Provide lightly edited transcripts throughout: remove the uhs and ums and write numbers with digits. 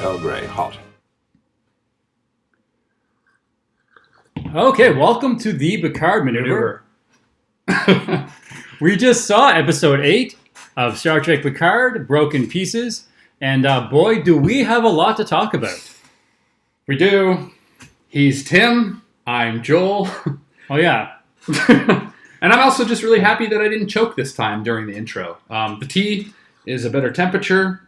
Earl Grey, hot. Okay, welcome to the Picard Maneuver. We just saw episode 8 of Star Trek Picard, Broken Pieces, and boy, do we have a lot to talk about. We do. He's Tim. I'm Joel. Oh, yeah. And I'm also just really happy that I didn't choke this time during the intro. The tea is a better temperature.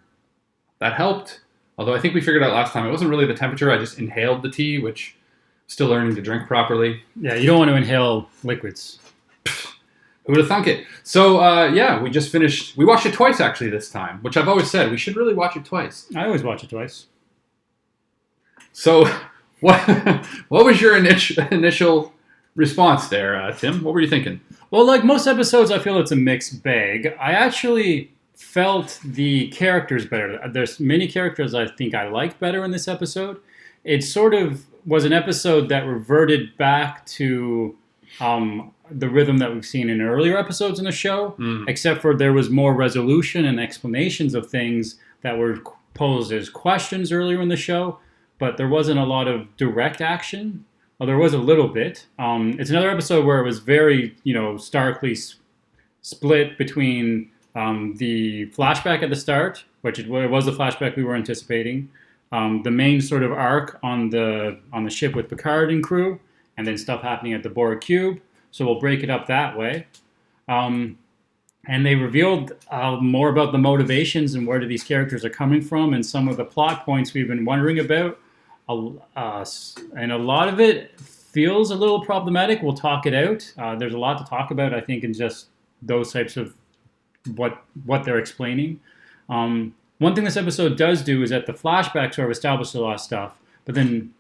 That helped. Although I think we figured out last time it wasn't really the temperature. I just inhaled the tea, which I'm still learning to drink properly. Yeah, you don't want to inhale liquids. Who would have thunk it? So, we just finished. We watched it twice, actually, this time, which I've always said. We should really watch it twice. I always watch it twice. So, what was your initial response there, Tim? What were you thinking? Well, like most episodes, I feel it's a mixed bag. I actually felt the characters better. There's many characters I think I liked better in this episode. It sort of was an episode that reverted back to the rhythm that we've seen in earlier episodes in the show, except for there was more resolution and explanations of things that were posed as questions earlier in the show, but there wasn't a lot of direct action. Well, there was a little bit. It's another episode where it was very, starkly split between the flashback at the start, which it was the flashback we were anticipating, the main sort of arc on the ship with Picard and crew, and then stuff happening at the Borg cube. So we'll break it up that way. And they revealed more about the motivations and where these characters are coming from, and some of the plot points we've been wondering about. And a lot of it feels a little problematic. We'll talk it out. There's a lot to talk about, I think, in just those types of what they're explaining. One thing this episode does do is that the flashback sort of establishes a lot of stuff, but then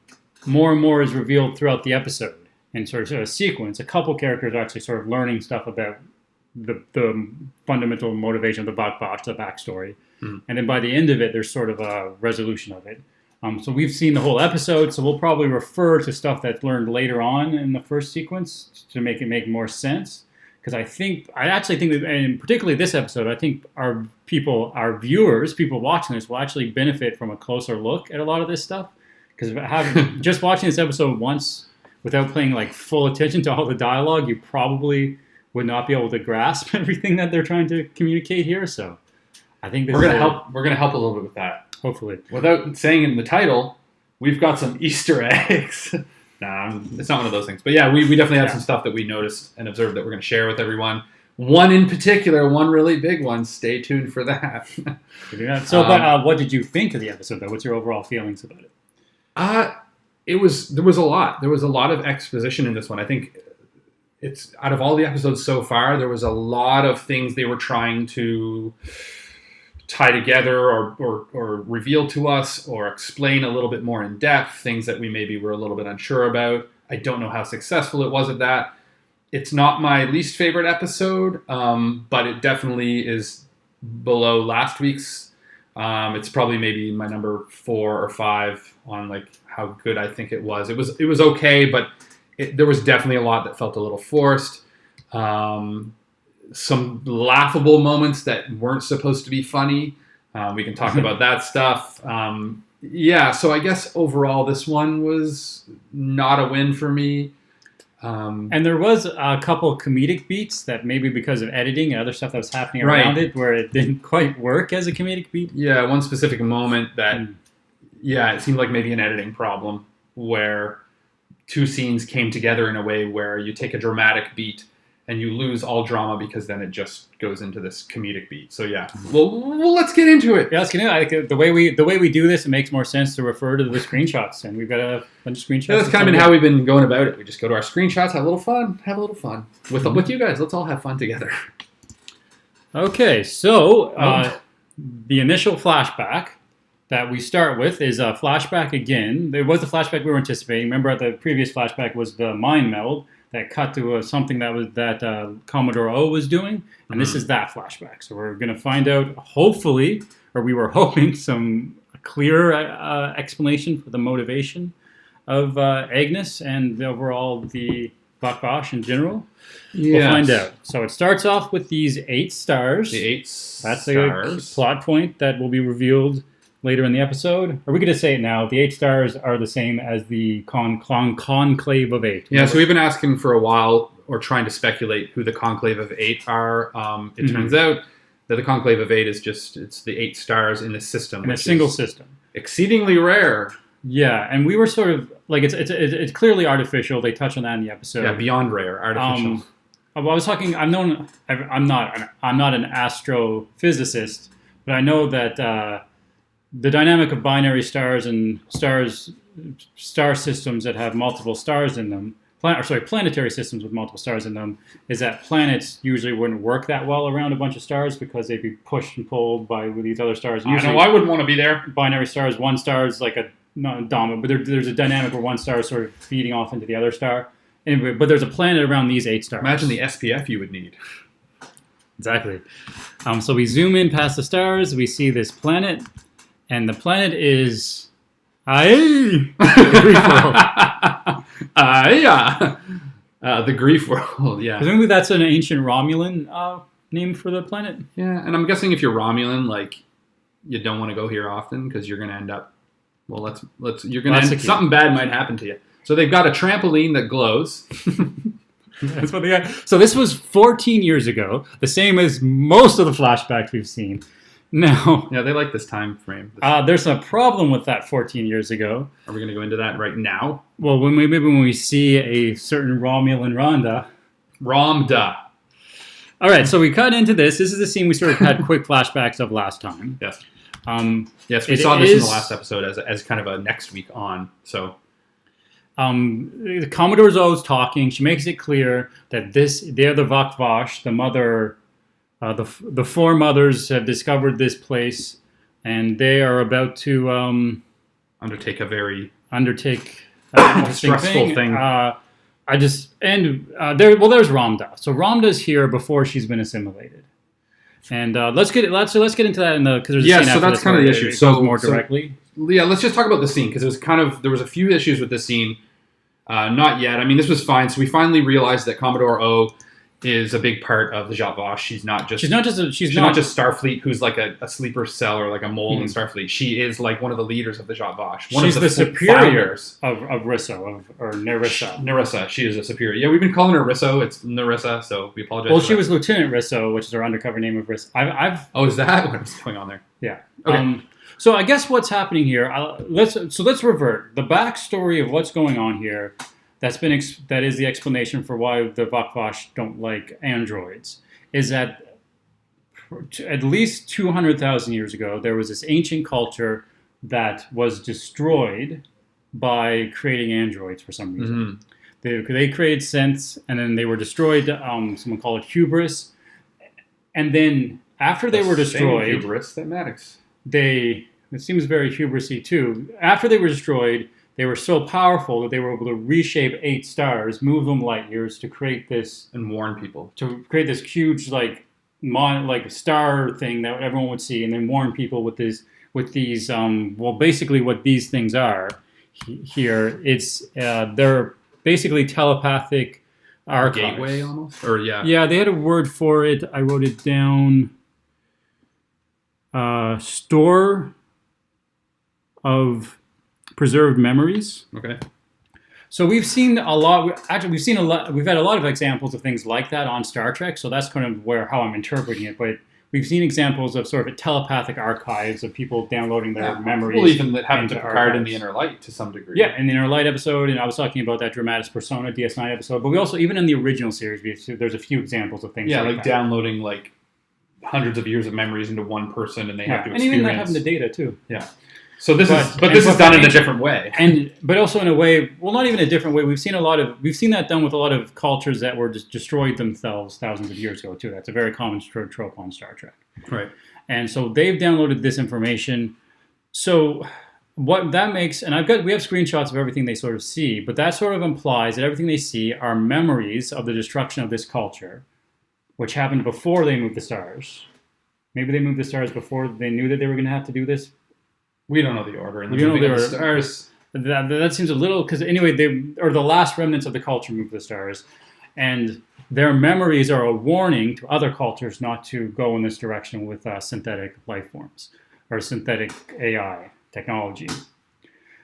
more and more is revealed throughout the episode in sort of a sequence. A couple characters are actually sort of learning stuff about the fundamental motivation of the Bakbash, the backstory. And then by the end of it, there's sort of a resolution of it. So we've seen the whole episode, so we'll probably refer to stuff that's learned later on in the first sequence to make it make more sense. Because I actually think, and particularly this episode, I think our viewers, people watching this, will actually benefit from a closer look at a lot of this stuff. Because just watching this episode once without paying like full attention to all the dialogue, you probably would not be able to grasp everything that they're trying to communicate here. So I think we're gonna help. We're gonna help a little bit with that. Hopefully. Without saying in the title, we've got some Easter eggs. Nah, it's not one of those things. But yeah, we definitely have some stuff that we noticed and observed that we're going to share with everyone. One in particular, one really big one. Stay tuned for that. So, but what did you think of the episode, though? What's your overall feelings about it? There was a lot. There was a lot of exposition in this one. I think it's out of all the episodes so far, there was a lot of things they were trying to tie together or reveal to us or explain a little bit more in depth, things that we maybe were a little bit unsure about. I don't know how successful it was at that. It's not my least favorite episode, but it definitely is below last week's. It's probably maybe my number 4 or 5 on like how good I think it was. It was okay, but there was definitely a lot that felt a little forced. Some laughable moments that weren't supposed to be funny. We can talk about that stuff. So I guess overall this one was not a win for me. And there was a couple comedic beats that maybe because of editing and other stuff that was happening around it where it didn't quite work as a comedic beat. Yeah, one specific moment that, it seemed like maybe an editing problem where two scenes came together in a way where you take a dramatic beat and you lose all drama because then it just goes into this comedic beat. So yeah, well let's get into it. Yeah, let's get into it. The way we do this, it makes more sense to refer to the screenshots, and we've got a bunch of screenshots. Yeah, that's kind of been how we've been going about it. We just go to our screenshots, have a little fun with you guys. Let's all have fun together. Okay, so the initial flashback that we start with is a flashback again. There was the flashback we were anticipating. Remember, the previous flashback was the mind meld that cut to something that Commodore O was doing, and this is that flashback. So we're going to find out, hopefully, or we were hoping, some clear explanation for the motivation of Agnes and overall the Bakbash in general. Yes. We'll find out. So it starts off with these 8 stars. The 8 That's stars. a plot point that will be revealed later in the episode. Are we going to say it now? The 8 stars are the same as the Conclave of 8. Yeah, so we've been asking for a while, or trying to speculate who the Conclave of 8 are. It turns out that the Conclave of 8 is it's the 8 stars in the system. In a single system. Exceedingly rare. Yeah, and we were sort of, like, it's clearly artificial. They touch on that in the episode. Yeah, beyond rare, artificial. I was talking, I'm not an astrophysicist, but I know that the dynamic of binary stars and star systems that have multiple stars in them, planetary systems with multiple stars in them, is that planets usually wouldn't work that well around a bunch of stars because they'd be pushed and pulled by these other stars. Usually, I know I wouldn't want to be there. Binary stars, one star is like not dominant, but there's a dynamic where one star is sort of feeding off into the other star. Anyway, but there's a planet around these 8 stars. Imagine the SPF you would need. Exactly. So we zoom in past the stars. We see this planet, and the planet is the Grief World. Yeah. Presumably that's an ancient Romulan name for the planet. Yeah, and I'm guessing if you're Romulan, like, you don't want to go here often because you're going to end up. Well, something bad might happen to you. So they've got a trampoline that glows. That's what they got. So this was 14 years ago, the same as most of the flashbacks we've seen. Now, yeah, they like this time frame. There's a problem with that 14 years ago. Are we going to go into that right now? Well, maybe when we see a certain Romulan Rhonda. All right, so we cut into this. This is the scene we sort of had quick flashbacks of last time. Yes. Yes, we saw this in the last episode as kind of a next week on. So. The Commodore Zoe's talking. She makes it clear that they're the Vakvash, the mother, the 4 mothers have discovered this place, and they are about to undertake a very stressful thing. There's Rhonda. So Rhonda's here before she's been assimilated, and let's get into that because there's a scene after that's kind of the issue. So more directly. Yeah, let's just talk about the scene because there was a few issues with the scene. Not yet. I mean, this was fine. So we finally realized that Commodore O is a big part of the Jatvash. She's not just Starfleet, who's like a sleeper cell or like a mole in Starfleet. She is like one of the leaders of the Jatvash. She's the superior of Risso or Nerissa. Nerissa. She is a superior. Yeah, we've been calling her Risso. It's Nerissa, so we apologize. Well, she was Lieutenant Risso, which is her undercover name of Risso. Oh, is that what's going on there? Yeah. Okay. So I guess what's happening here. Let's revert the backstory of what's going on here. That is the explanation for why the Vakvash don't like androids. Is that at least 200,000 years ago there was this ancient culture that was destroyed by creating androids for some reason. They created sense, and then they were destroyed. Someone called it hubris, and then after they were destroyed, hubris that matters. It seems very hubrisy too. After they were destroyed, they were so powerful that they were able to reshape 8 stars, move them light years to create this and warn people. To create this huge star thing that everyone would see, and then warn people with these basically what these things are here. It's they're basically telepathic archives. Gateway almost? Or yeah. Yeah, they had a word for it. I wrote it down. Store of preserved memories. Okay. So we've seen a lot. Actually, we've had a lot of examples of things like that on Star Trek. So that's kind of how I'm interpreting it. But we've seen examples of sort of telepathic archives of people downloading their memories. Well, even that happened to Picard in the Inner Light to some degree. Yeah, in the Inner Light episode, and I was talking about that Dramatis Persona DS9 episode. But we also, even in the original series, there's a few examples of things. Yeah, like that. Downloading hundreds of years of memories into one person, and they have to experience. And even that having the data too. Yeah. So this is done in a different way, but also in a way, well, not even a different way. We've seen that done with a lot of cultures that were just destroyed themselves thousands of years ago too. That's a very common trope on Star Trek. Right. And so they've downloaded this information. So what that makes, and we have screenshots of everything they sort of see, but that sort of implies that everything they see are memories of the destruction of this culture, which happened before they moved the stars. Maybe they moved the stars before they knew that they were going to have to do this. We don't know the order in the moving of the stars. That seems a little, because anyway, the last remnants of the culture moved the stars, and their memories are a warning to other cultures not to go in this direction with synthetic life forms. or synthetic AI technology.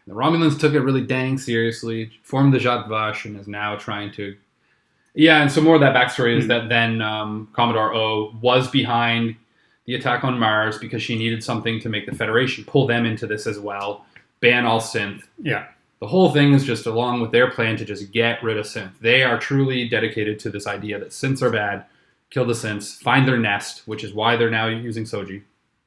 The Romulans took it really dang seriously, formed the Zhat Vash, and is now trying to... Yeah, and so more of that backstory is that then Commodore O was behind the attack on Mars because she needed something to make the Federation pull them into this as well, ban all synth. Yeah. The whole thing is just along with their plan to just get rid of synth. They are truly dedicated to this idea that synths are bad, kill the synths, find their nest, which is why they're now using Shoji.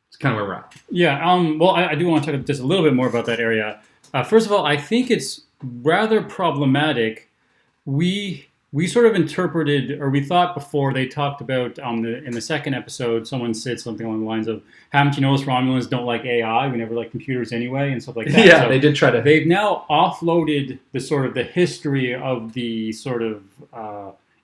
It's kind of where we're at. Yeah, well, I do want to talk just a little bit more about that area. First of all, I think it's rather problematic. We sort of interpreted, or we thought before they talked about in the second episode, someone said something along the lines of, haven't you noticed Romulans don't like AI? We never like computers anyway, and stuff like that. Yeah, so they did try to... They've now offloaded the history of the sort of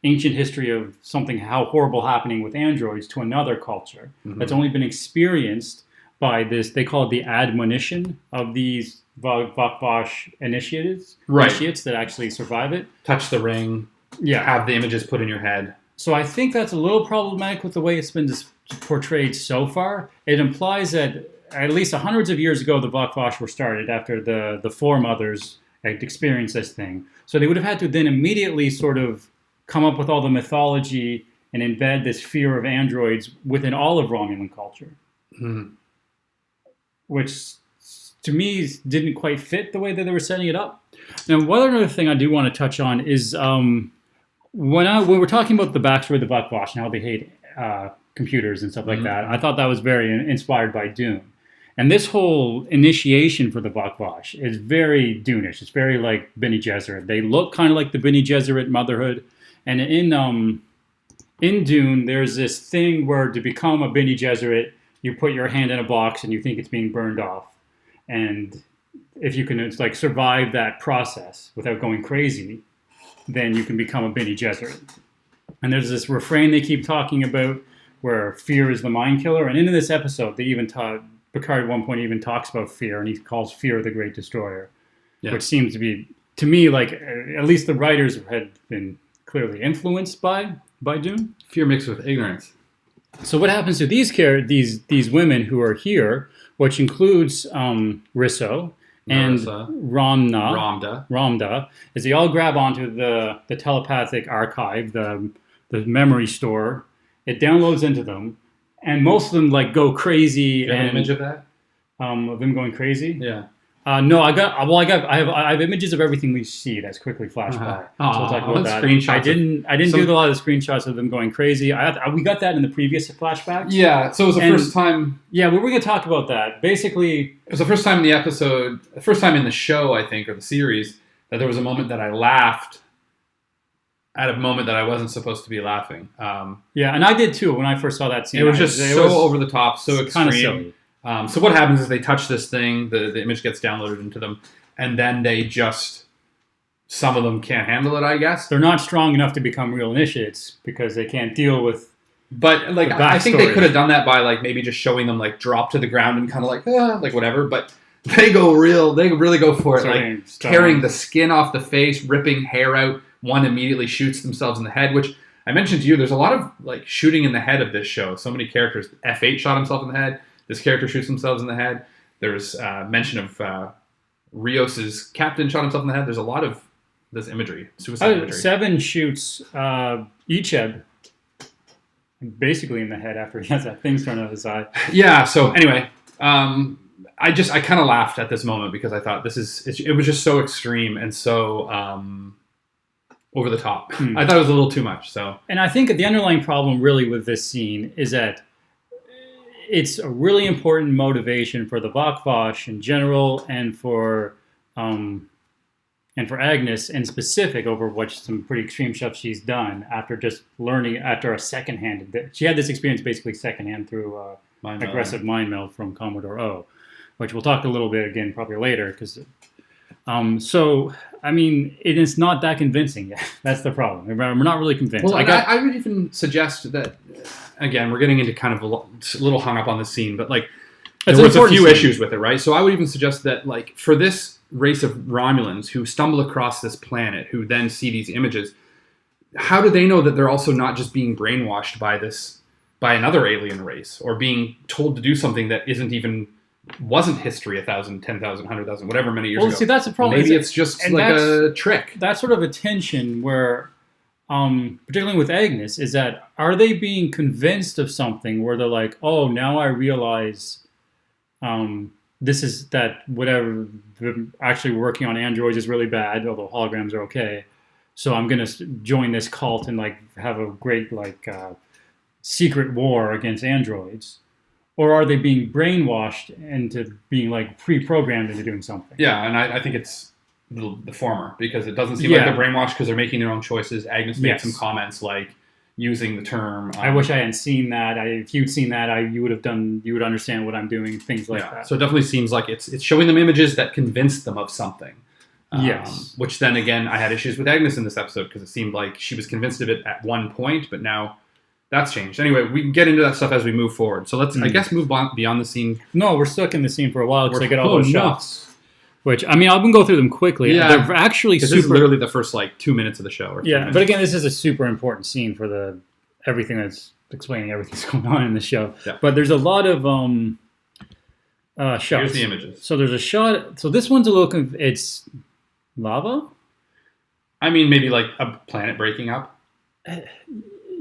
ancient history of something, how horrible happening with androids to another culture that's only been experienced by this, they call it the admonition of these Vakvash initiates that actually survive it. Touch the ring, have the images put in your head. So I think that's a little problematic with the way it's been portrayed so far. It implies that at least hundreds of years ago, the Vakvash were started after the foremothers had experienced this thing. So they would have had to then immediately sort of come up with all the mythology and embed this fear of androids within all of Romulan culture. Which, to me, didn't quite fit the way that they were setting it up. Now, one other thing I do want to touch on is when we're talking about the backstory of the Vakvash and how they hate computers and stuff like that, I thought that was very inspired by Dune. And this whole initiation for the Vakvash is very Dune-ish. It's very like Bene Gesserit. They look kind of like the Bene Gesserit Motherhood. And in Dune, there's this thing where to become a Bene Gesserit, you put your hand in a box and you think it's being burned off. And if you can survive that process without going crazy, then you can become a Bene Gesserit. And there's this refrain they keep talking about where fear is the mind killer. And in this episode, they even Picard at one point even talks about fear, and he calls fear the great destroyer, which seems to be, to me, like at least the writers had been clearly influenced by Dune. Fear mixed with ignorance. So what happens to these women who are here, which includes Risso and Rhonda, is they all grab onto the telepathic archive, the memory store. It downloads into them, and most of them go crazy. Do you have an image of that? Of them going crazy? Yeah. No, I have images of everything we see that's quickly flashed by. So we'll talk about that. I didn't do a lot of the screenshots of them going crazy. We got that in the previous flashbacks. Yeah, so it was the first time. Yeah, we were going to talk about that. Basically, it was the first time in the episode, the first time in the show, I think, or the series, that there was a moment that I laughed at a moment that I wasn't supposed to be laughing. Yeah, and I did too when I first saw that scene. It was just over the top, so extreme. Kind of silly. So what happens is they touch this thing, the image gets downloaded into them, and then some of them can't handle it, I guess. They're not strong enough to become real initiates because they can't deal with. But I think they could have done that by maybe just showing them drop to the ground and kind of whatever. But they really go for it, tearing the skin off the face, ripping hair out. One immediately shoots themselves in the head, which I mentioned to you. There's a lot of shooting in the head of this show. So many characters. F8 shot himself in the head. This character shoots themselves in the head. There's mention of Rios's captain shot himself in the head. There's a lot of this imagery, suicide imagery. 7 shoots Icheb basically in the head after he has that thing thrown out of his eye. Yeah. So anyway, I kind of laughed at this moment because I thought it was just so extreme and so over the top. I thought it was a little too much. So, and I think the underlying problem really with this scene is that it's a really important motivation for the Vakvash in general and for Agnes in specific over some pretty extreme stuff she's done after just learning after a secondhand. She had this experience basically secondhand through aggressive mind meld from Commodore O, which we'll talk a little bit again probably later because. So I mean, it is not that convincing yet. That's the problem. We're not really convinced. Well, I would even suggest that. Again, we're getting into kind of a little hung up on the scene, but there was a few issues with it, right? So I would even suggest that, for this race of Romulans who stumble across this planet, who then see these images, how do they know that they're also not just being brainwashed by another alien race, or being told to do something that isn't even wasn't history 1,000, 10,000, 100,000, whatever many years Well, ago. see, that's the problem. Maybe it's just like a trick. That's sort of a tension where, particularly with Agnes, is that are they being convinced of something where they're like, oh, now I realize this is that whatever actually working on androids is really bad, although holograms are okay. So I'm going to join this cult and like have a great like secret war against androids. Or are they being brainwashed into being like pre-programmed into doing something? Yeah, and I think it's the former, because it doesn't seem like they're brainwashed because they're making their own choices. Agnes made some comments like using the term. I wish I hadn't seen that. If you'd seen that, you would understand what I'm doing. Things like that. So it definitely seems like it's showing them images that convinced them of something. Yes. Which then again, I had issues with Agnes in this episode because it seemed like she was convinced of it at one point, but now that's changed. Anyway, we can get into that stuff as we move forward. So let's, I guess, move on beyond the scene. No, we're stuck in the scene for a while because I get all those shots. Which, I mean, I'm going to go through them quickly. Yeah. They're actually super... This is literally the first, 2 minutes of the show. But again, this is a super important scene for everything that's explaining everything that's going on in the show. Yeah. But there's a lot of shots. Here's the images. So there's a shot... So this one's a little... It's lava? I mean, maybe like a planet breaking up.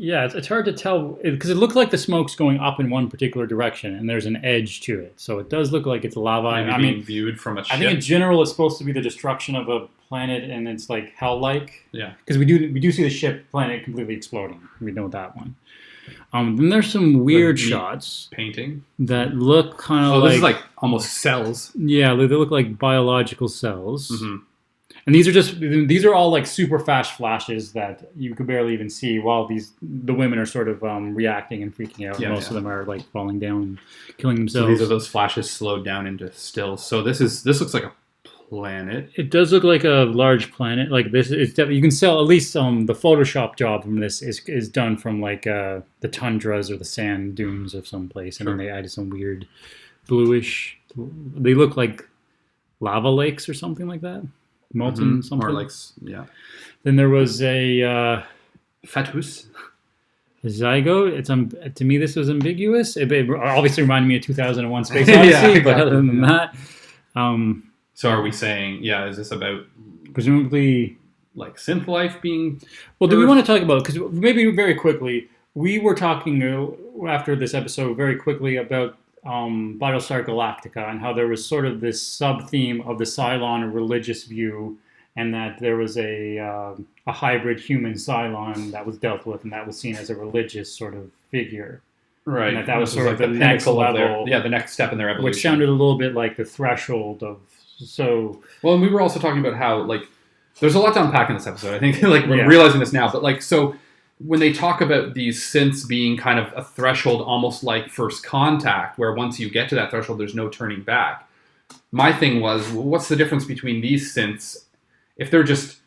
Yeah, it's hard to tell because it looked like the smoke's going up in one particular direction, and there's an edge to it. So it does look like it's lava. Maybe being viewed from a ship. I think in general, it's supposed to be the destruction of a planet, and it's like hell-like. Yeah, because we do see the ship planet completely exploding. We know that one. Then there's some weird shots painting that look kind of this is like almost cells. Yeah, they look like biological cells. Mm-hmm. And these are all like super fast flashes that you could barely even see while the women are sort of reacting and freaking out. Most of them are like falling down and killing themselves. So these are those flashes slowed down into stills. So this looks like a planet. It does look like a large planet. Like this is definitely, you can tell at least the Photoshop job from this is done from like the tundras or the sand dunes of some place, and then they added some weird bluish. They look like lava lakes or something like that. Molten something. Or Then there was a fetus. Zygote. To me, this was ambiguous. It obviously reminded me of 2001: Space Odyssey, but other than that, so are we saying? Yeah, is this about presumably like synth life being? Well, do we want to talk about because maybe very quickly we were talking after this episode very quickly about. Battlestar Galactica and how there was sort of this sub-theme of the Cylon, a religious view, and that there was a hybrid human Cylon that was dealt with, and that was seen as a religious sort of figure. Right. And that was sort of the next level. The next step in their evolution. Which sounded a little bit like the threshold of... Well, and we were also talking about how, there's a lot to unpack in this episode. I think, we're realizing this now, but, when they talk about these synths being kind of a threshold, almost like first contact, where once you get to that threshold, there's no turning back. My thing was, what's the difference between these synths, if they're just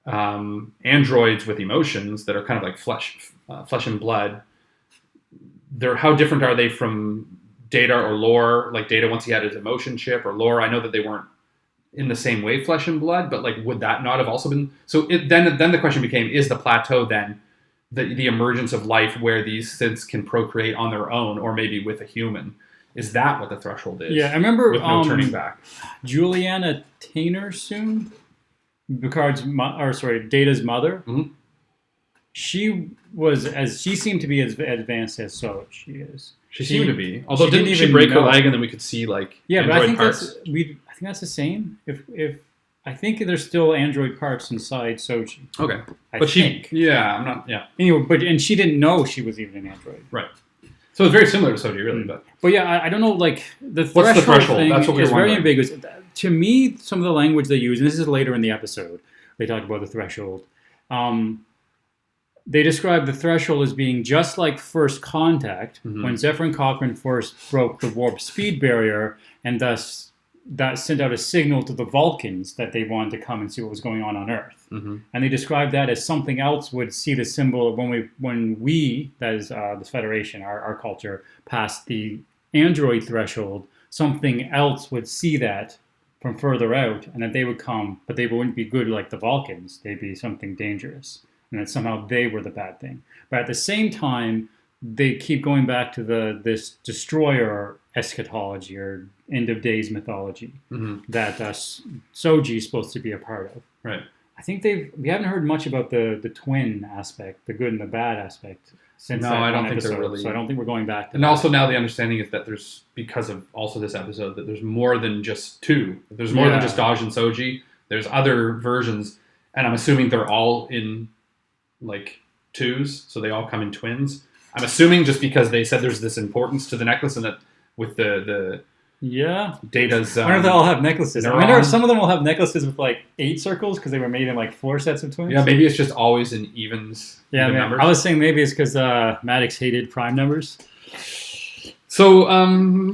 androids with emotions that are kind of like flesh and blood? How different are they from Data or Lore? Like Data, once he had his emotion chip, or Lore, I know that they weren't in the same way, flesh and blood, but would that not have also been? So then the question became: is the plateau then? The emergence of life where these synths can procreate on their own, or maybe with a human, is that what the threshold is? Yeah, I remember with no turning back. Juliana Taynersoon, Data's mother. Mm-hmm. She seemed to be as advanced as Shoji is. She seemed to be, although didn't she break her leg and then we could see but I think parts? I think that's the same. If I think there's still android parts inside Shoji. Okay. I'm not... Yeah. Anyway, and she didn't know she was even an android. Right. So it's very similar to Shoji, really. But yeah, I don't know, the what's the threshold? Thing That's what is very ambiguous. To me, some of the language they use, and this is later in the episode, they talk about the threshold. They describe the threshold as being just like first contact, when Zephyr and Cochrane first broke the warp speed barrier, and thus... that sent out a signal to the Vulcans that they wanted to come and see what was going on Earth. Mm-hmm. And they described that as something else would see the symbol of when we, that is this Federation, our culture, passed the android threshold, something else would see that from further out, and that they would come, but they wouldn't be good like the Vulcans. They'd be something dangerous, and that somehow they were the bad thing. But at the same time, they keep going back to this destroyer eschatology or end of days mythology Mm-hmm. that Shoji is supposed to be a part of. Right. I think we haven't heard much about the twin aspect, the good and the bad aspect since No, that I don't one think they're episode. really- So I don't think we're going back to And that. also now the understanding is that there's, because of also this episode, that there's more than just two. There's more than just Dodge and Soji. There's other versions, and I'm assuming they're all in like twos, so they all come in twins. I'm assuming just because they said there's this importance to the necklace, and that with the Yeah. Data's. I wonder if they all have necklaces. I they're wonder if on- some of them will have necklaces with like 8 circles because they were made in like 4 sets of twins. Yeah, maybe it's just always in evens. Yeah, even man. numbers. I was saying maybe it's because Maddox hated prime numbers. So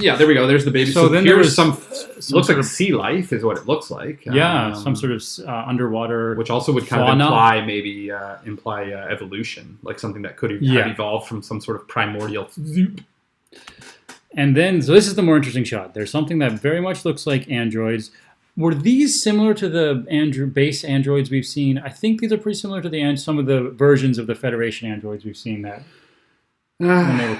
yeah, there we go. There's the baby. So So, then there here's was some. some Looks sort like of- sea life is what it looks like. Yeah, some sort of underwater. which also would kind fauna. of imply maybe evolution, like something that could have Yeah. evolved from some sort of primordial. And then, so this is the more interesting shot. There's something that very much looks like androids. Were these similar to the base androids we've seen? I think these are pretty similar to some of the versions of the Federation androids we've seen that when they were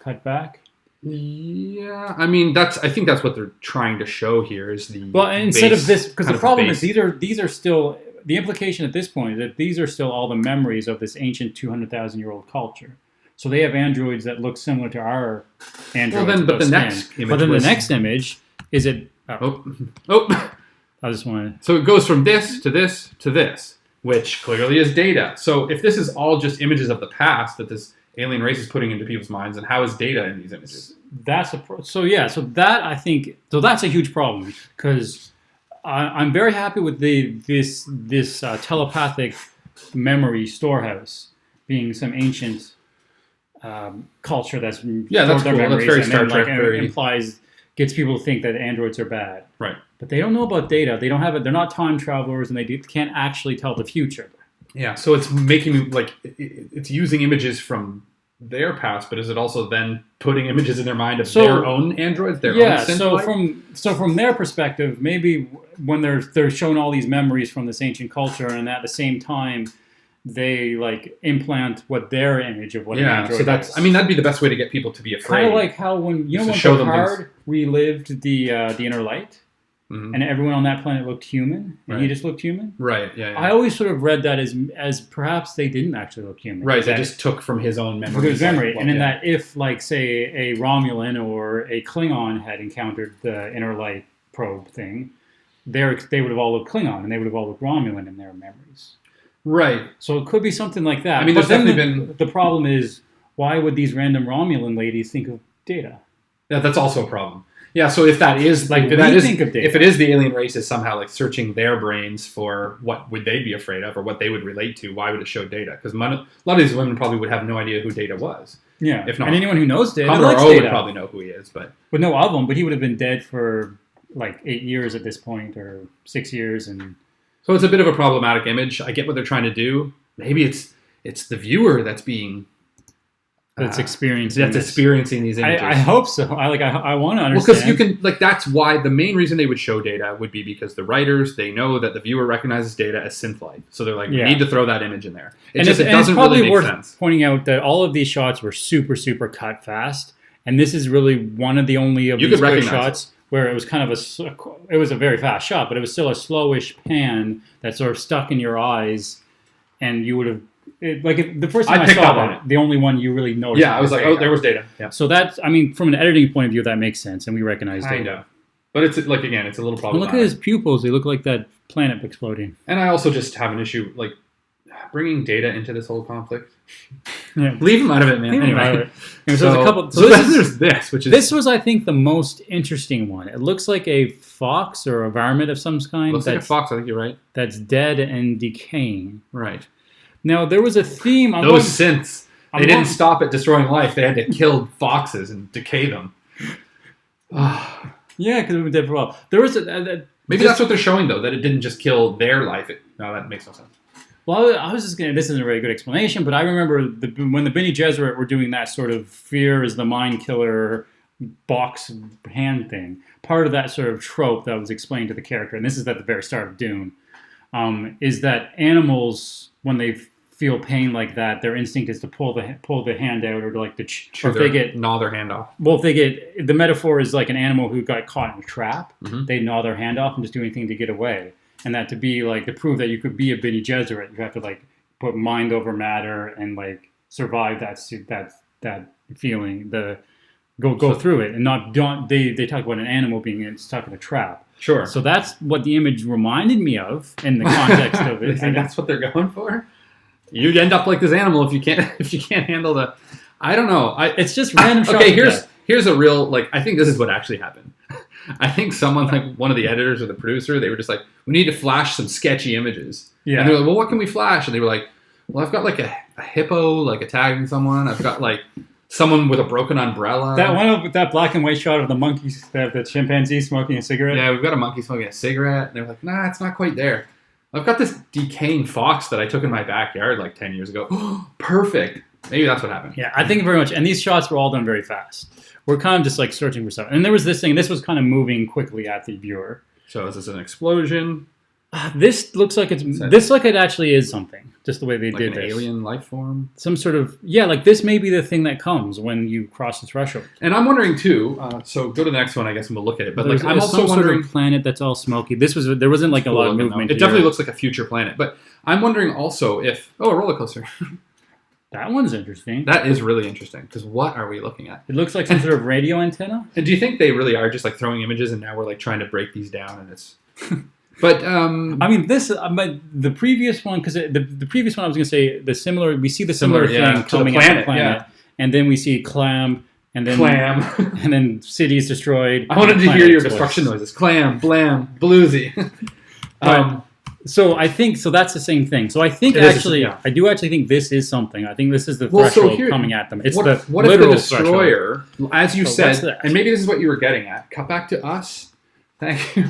cut back. Yeah, I mean I think that's what they're trying to show here is the. Well, and instead of base- this, because kind the of problem base. is these are still the implication at this point is that these are still all the memories of this ancient 200,000-year-old culture. So they have androids that look similar to our androids. Well, then, but the without next skin. image But then was- the next image is it. Oh. I just want to. So it goes from this to this to this, which clearly is Data. So if this is all just images of the past that this alien race is putting into people's minds, then how is Data in these images? That's so that I think that's a huge problem because I'm very happy with this telepathic memory storehouse being some ancient culture that's That's their cool. That's memories very and Star then, Trek. like, Very gets people to think that androids are bad, right. but they don't know about Data. They don't have it. They're not time travelers, and they can't actually tell the future. Yeah. So it's making me like it's using images from their past, but is it also then putting images in their mind of their own androids? Their own synth life? From their perspective, maybe when they're shown all these memories from this ancient culture, and at the same time they like implant what their image of what an android so that's is. I mean that'd be the best way to get people to be afraid. Kind of like how when Just to when show them Picard relived the inner light, Mhm. and everyone on that planet looked human, and he Right. just looked human. Right. Yeah. I always sort of read that as perhaps they didn't actually look human. Right. They That- just took from his own memory. from his memory, and in that, if like say a Romulan or a Klingon had encountered the inner light probe thing, they would have all looked Klingon, and they would have all looked Romulan in their memories. Right. So it could be something like that. I mean, But there's then definitely the problem is, why would these random Romulan ladies think of Data? Yeah, that's also a problem. Yeah, so if that is Like, if we that is think of Data. if it is the alien race is somehow like searching their brains for what would they be afraid of or what they would relate to, why would it show Data? Because a lot of these women probably would have no idea who Data was. Yeah, If not- and anyone who knows Data Commodore likes O would Data, probably know who he is, but would know of him, but he would have been dead for like 8 years at this point, or 6 years, and so it's a bit of a problematic image. I get what they're trying to do. Maybe it's the viewer that's being that's experiencing. that's this. experiencing these images. I hope so. I want to Well, understand. because you can like that's why the main reason they would show Data would be because the writers they know that the viewer recognizes Data as synth life, so they're like, Yeah. we need to throw that image in there. It and just it's, it and it's doesn't probably really make worth sense. pointing out that all of these shots were super cut fast, and this is really one of the only of You these could good recognize shots where it was kind of it was a very fast shot, but it was still a slowish pan that sort of stuck in your eyes, and you would have the first time I I picked saw up on that, the only one you really noticed. Yeah, I was like, oh, there was Data. Yeah, So that's, I mean, from an editing point of view, that makes sense, and we recognize kind Data. of. But it's like again, it's a little But problematic. look at his pupils; they look like that planet exploding. And I also just have an issue like bringing Data into this whole conflict. Yeah. Leave him out of it, man. Anyway, Anyway, there's a couple. So this is- there's this, which is This was, I think, the most interesting one. It looks like a fox or a varmint of some kind looks like a that's, fox. I think you're right. that's dead and decaying. Right. Now, there was a theme. Those synths, I'm they didn't going- stop at destroying life. They had to kill foxes and decay them. Yeah, because we've been dead for a while. There was Maybe that's what they're showing, though, that it didn't just kill their life. No, that makes no sense. Well, I was just going to... This isn't a very good explanation, but I remember when the Bene Gesserit were doing that sort of fear is the mind killer box hand thing, part of that sort of trope that was explained to the character, and this is at the very start of Dune, is that animals, when they feel pain like that, their instinct is to pull the hand out or to like or if they get gnaw their hand off. Well, if they get the metaphor is like an animal who got caught in a trap, Mm-hmm. they gnaw their hand off and just do anything to get away. And that to be like to prove that you could be a Bene Gesserit, you have to like put mind over matter and like survive that feeling. Go through it and don't they talk about an animal being stuck in a trap. Sure. So that's what the image reminded me of in the context of it. You think that's what they're going for? You'd end up like this animal if you can't handle the. I don't know. It's just random. Okay, here's a real like. I think this is what actually happened. I think someone like one of the editors or the producer, they were just like, we need to flash some sketchy images. Yeah. And they were like, well, what can we flash? And they were like, well, I've got like a hippo like attacking someone. I've got like someone with a broken umbrella. That one with that black and white shot of the monkeys, the chimpanzee smoking a cigarette. Yeah, we've got a monkey smoking a cigarette. And they were like, nah, it's not quite there. I've got this decaying fox that I took in my backyard like 10 years ago. Perfect. Maybe that's what happened. Yeah, I think very much. And these shots were all done very fast. We're kind of just like searching for stuff. And there was this thing. This was kind of moving quickly at the viewer. So is this an explosion? This looks like it actually is something. Just the way they like did an this. alien life form? Some sort of, like this may be the thing that comes when you cross the threshold. And I'm wondering too, so go to the next one, I guess, and we'll look at it. But like, I'm also wondering... sort of planet that's all smoky. There wasn't like a lot of movement. It definitely looks like a future planet. But I'm wondering also if... Oh, a roller coaster. That one's interesting. That is really interesting, because what are we looking at? It looks like some sort of radio antenna. And do you think they really are just like throwing images and now we're like trying to break these down and it's... But I mean, the previous one, because the previous one I was going to say we see the similar thing coming out of the planet, and then we see Clam, and then and then cities destroyed. I wanted to hear your destruction noises: Clam, Blam, Bluesy. So I think that's the same thing. So I think I do actually think this is something. I think this is the threshold coming at them. It's what if the destroyer, as you said, and maybe this is what you were getting at. Cut back to us. Thank you.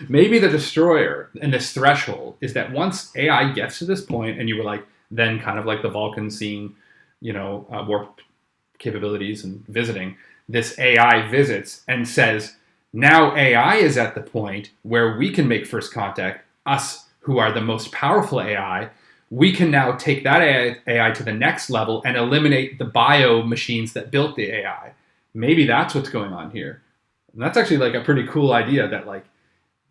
Maybe the destroyer and this threshold is that once AI gets to this point, and you were like, then kind of like the Vulcans seeing, warp capabilities and visiting, this AI visits and says, now AI is at the point where we can make first contact, us who are the most powerful AI, we can now take that AI to the next level and eliminate the bio machines that built the AI. Maybe that's what's going on here. And that's actually like a pretty cool idea that like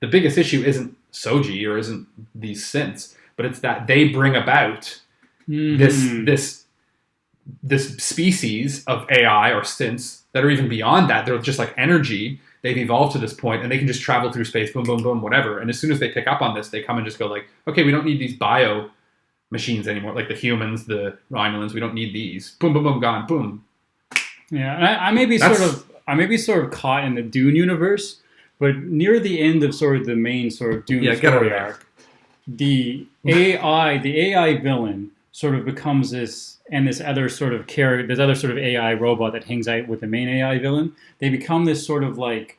the biggest issue isn't Shoji or isn't these synths, but it's that they bring about this species of AI or synths that are even beyond that. They're just like energy. They've evolved to this point and they can just travel through space, boom, boom, boom, whatever. And as soon as they pick up on this, they come and just go like, okay, we don't need these bio machines anymore. Like the humans, the Romulans, we don't need these. Boom, boom, boom, gone, boom. Yeah, and I may be sort of caught in the Dune universe, but near the end of sort of the main sort of Dune story arc, the AI villain sort of becomes this other sort of character, this other sort of AI robot that hangs out with the main AI villain. They become this sort of like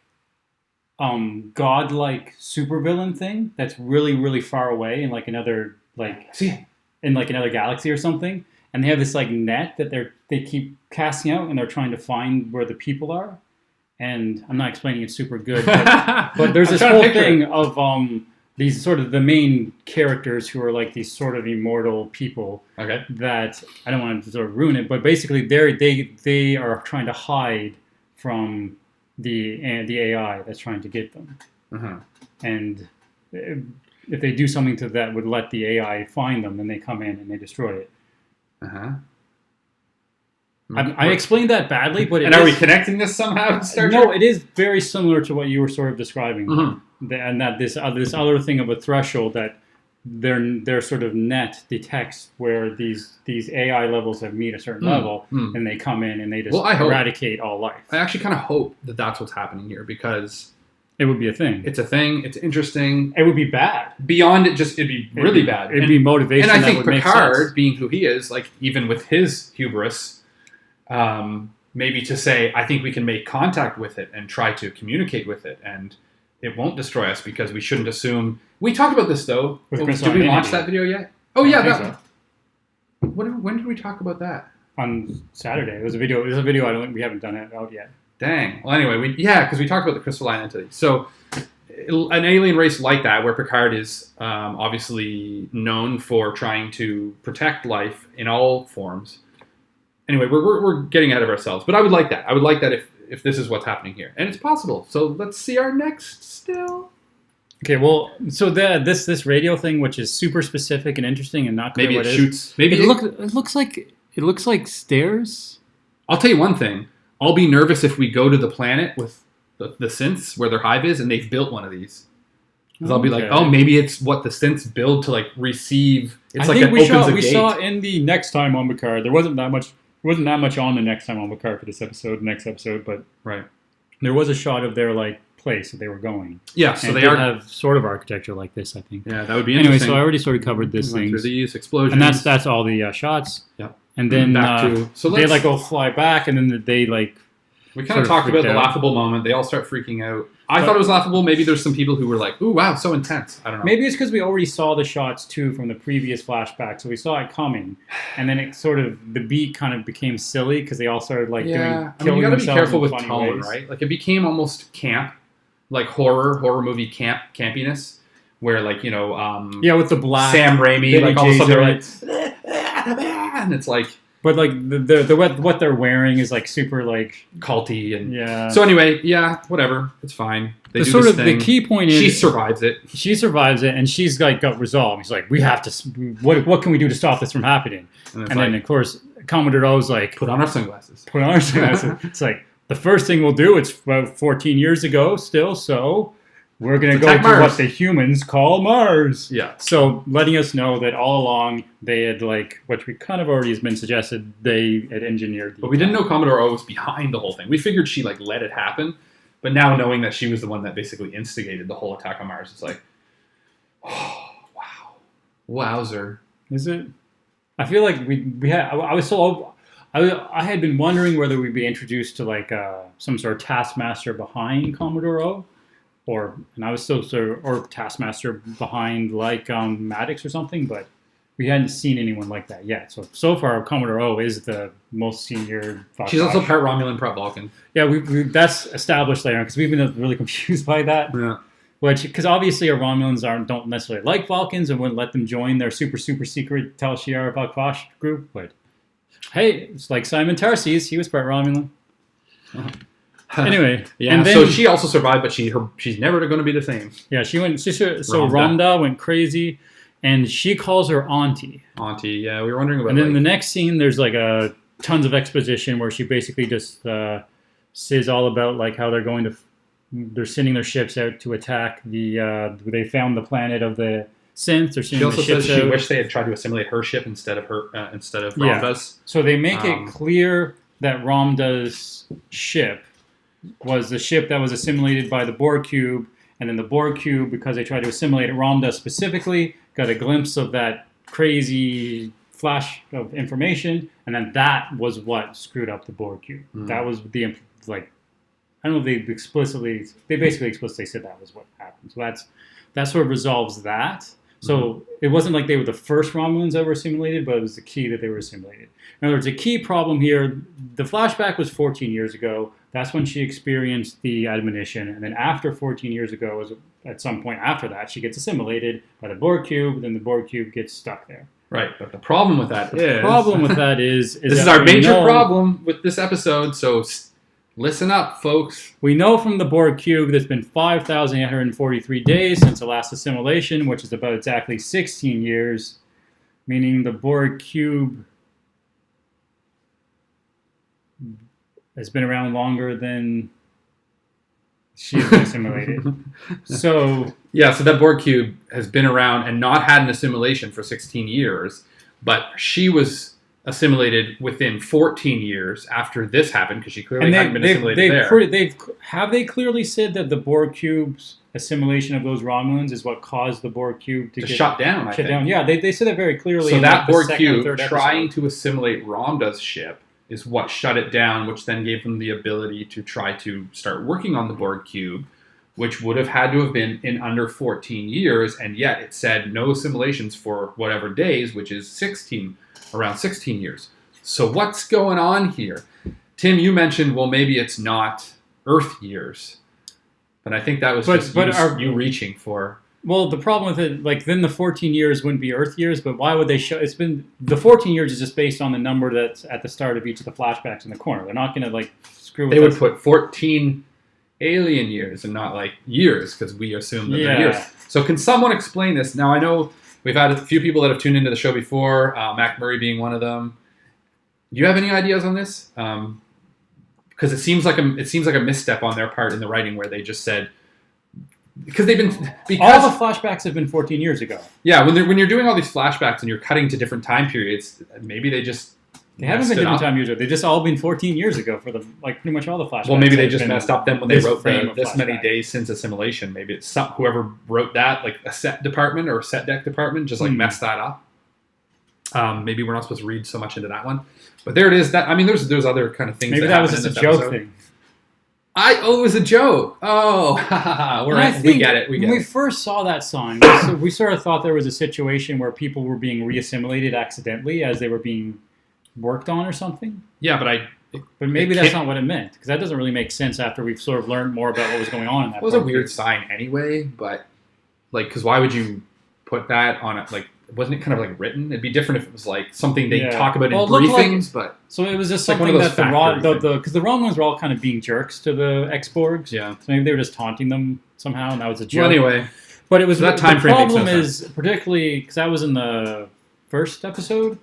godlike supervillain thing that's really, really far away in like another another galaxy or something. And they have this like net that they keep casting out, and they're trying to find where the people are. And I'm not explaining it super good, but there's this whole thing of these sort of the main characters who are like these sort of immortal people. Okay. That I don't want to sort of ruin it, but basically they are trying to hide from the AI that's trying to get them. Uh-huh. And if they do something to that would let the AI find them, then they come in and they destroy it. Uh-huh. I explained that badly, but are we connecting this somehow to Star Trek? No, it is very similar to what you were sort of describing, and that this other thing of a threshold that their sort of net detects where these AI levels have meet a certain level, and they come in and they just eradicate all life. I actually kind of hope that that's what's happening here, because it would be a thing. It's a thing. It's interesting. It would be bad. Beyond it, it'd be really bad. It'd be motivation. And I think Picard, being who he is, like even with his hubris, maybe to say, I think we can make contact with it and try to communicate with it, and it won't destroy us because we shouldn't assume. We talked about this though. Did we launch that video yet? Oh yeah, when did we talk about that? On Saturday. It was a video. We haven't done it out yet. Dang. Well, anyway, because we talked about the crystalline entity. So an alien race like that, where Picard is obviously known for trying to protect life in all forms. Anyway, we're getting ahead of ourselves, but I would like that. I would like that if this is what's happening here, and it's possible. So let's see our next still. Okay, well, so this radio thing, which is super specific and interesting and not clear maybe what it is, shoots. Maybe it looks like stairs. I'll tell you one thing. I'll be nervous if we go to the planet with the synths where their hive is, and they've built one of these. Because I'll be like, oh, maybe it's what the synths build to like receive. It's like it opens a gate. We saw in the Next Time on Picard. There wasn't that much on the Next Time on Picard for this episode, next episode, but right, there was a shot of their like place that they were going. Yeah, so and they have sort of architecture like this, I think. Yeah, that would be interesting. Anyway, so I already sort of covered this thing. Through these explosions, and that's all the shots. Yeah, and then they like go fly back, and then they like. We kind of talked about the laughable moment. They all start freaking out. I thought it was laughable. Maybe there's some people who were like, "Ooh, wow, so intense." I don't know. Maybe it's because we already saw the shots too from the previous flashback, so we saw it coming, and then it sort of the beat kind of became silly because they all started like doing. I mean, you got to be careful with tone, right? Like it became almost camp, like horror movie campiness, where like with the black Sam Raimi, like all of a sudden they're like, and it's like. But like the what they're wearing is like super like culty and yeah. So anyway, whatever, it's fine. They do sort this of thing. The key point is she survives it. She survives it, and she's like got resolve. He's like, we have to. What can we do to stop this from happening? And then of course Commodore O's like, put on our sunglasses. It's like the first thing we'll do. It's about 14 years ago still, so. We're going to go to what the humans call Mars. Yeah. So letting us know that all along they had like, which we kind of already has been suggested, they had engineered. But we didn't know Commodore O was behind the whole thing. We figured she like let it happen. But now knowing that she was the one that basically instigated the whole attack on Mars, it's like, oh, wow. Wowzer. Is it? I feel like we had, I was so, I had been wondering whether we'd be introduced to like some sort of taskmaster behind Commodore O. And I was still or Taskmaster behind like Maddox or something, but we hadn't seen anyone like that yet. So far, Commodore O is the most senior. She's also part Romulan, part Vulcan. Yeah, we that's established later because we've been really confused by that. Yeah. Because obviously our Romulans don't necessarily like Vulcans and wouldn't let them join their super secret Tal Shiar Bakvash group. But hey, it's like Simon Tarses, he was part Romulan. Anyway, yeah. And then, so she also survived, but she's never going to be the same. Yeah, she went. So Rhonda went crazy, and she calls her auntie. Auntie, yeah, we were wondering about. And then the next scene, there's like tons of exposition where she basically just says all about like how they're sending their ships out to attack they found the planet of the synths. They're sending she also the ships says she out. wished they had tried to assimilate her ship instead of Rhonda's. Yeah. So they make it clear that Rhonda's ship was the ship that was assimilated by the Borg cube, and then the Borg cube, because they tried to assimilate Rhonda specifically, got a glimpse of that crazy flash of information, and then that was what screwed up the Borg cube. That was I don't know if they basically explicitly said that was what happened. So that sort of resolves that. So it wasn't like they were the first Romulans that were assimilated, but it was the key that they were assimilated. In other words, a key problem here, the flashback was 14 years ago. That's when she experienced the admonition. And then after 14 years ago, at some point after that, she gets assimilated by the Borg cube. Then the Borg cube gets stuck there. Right. But the problem with that is... this is our major problem with this episode. So listen up, folks. We know from the Borg cube there's been 5,843 days since the last assimilation, which is about exactly 16 years, meaning the Borg cube has been around longer than she has been assimilated. So that Borg cube has been around and not had an assimilation for 16 years, but she was assimilated within 14 years after this happened because she clearly hadn't been assimilated there. Have they clearly said that the Borg cube's assimilation of those Romulans is what caused the Borg cube to get shut down? I think. Yeah, they said that very clearly. So that Borg cube trying to assimilate Rhonda's ship is what shut it down, which then gave them the ability to try to start working on the Borg cube, which would have had to have been in under 14 years, and yet it said no assimilations for whatever days, which is around 16 years. So what's going on here? Tim, you mentioned, well, maybe it's not Earth years. But I think that was you reaching for. Well, the problem with it, like, then the 14 years wouldn't be Earth years, but why would they show? It's been the 14 years is just based on the number that's at the start of each of the flashbacks in the corner. They're not going to like screw with. They would put 14 alien years and not like years because we assume that they're years. So can someone explain this? Now I know we've had a few people that have tuned into the show before, Mac Murray being one of them. Do you have any ideas on this? Because it seems like a misstep on their part in the writing where they just said. Because all the flashbacks have been 14 years ago. Yeah, when you're doing all these flashbacks and you're cutting to different time periods, maybe they haven't been different time years ago. They've just all been 14 years ago for pretty much all the flashbacks. Well, maybe they just messed up then when they wrote this many days since assimilation. Maybe it's whoever wrote that, like a set department or a set deck department, just like messed that up. Maybe we're not supposed to read so much into that one, but there it is. There's other kind of things. Maybe that was just a joke thing. It was a joke. Oh, we get it. When we first saw that sign, we sort of thought there was a situation where people were being reassimilated accidentally as they were being worked on or something. Yeah, but maybe that's not what it meant, because that doesn't really make sense after we've sort of learned more about what was going on in that. It was a weird sign anyway, but because why would you put that on it? Like, wasn't it kind of like written? It'd be different if it was like something they talk about in briefings, but so it was just something that because the Romulans were all kind of being jerks to the ex-Borgs. Yeah, so maybe they were just taunting them somehow, and that was a joke. Well, anyway, but it was that time frame. The problem is particularly because that was in the first episode.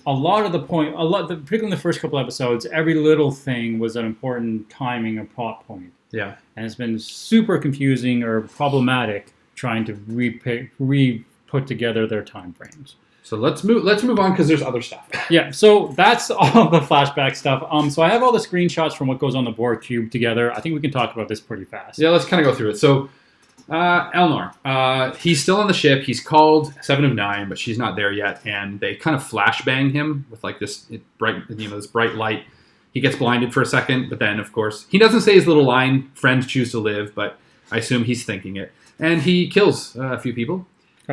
Particularly in the first couple episodes, every little thing was an important timing or plot point. Yeah, and it's been super confusing or problematic trying to put together their time frames. So let's move on because there's other stuff. Yeah, so that's all the flashback stuff. So I have all the screenshots from what goes on the Borg cube together. I think we can talk about this pretty fast. Yeah, let's kind of go through it. So Elnor, he's still on the ship. He's called 7 of 9, but she's not there yet, and they kind of flashbang him with like this bright light. He gets blinded for a second, but then of course he doesn't say his little line, "Friends choose to live," but I assume he's thinking it, and he kills a few people.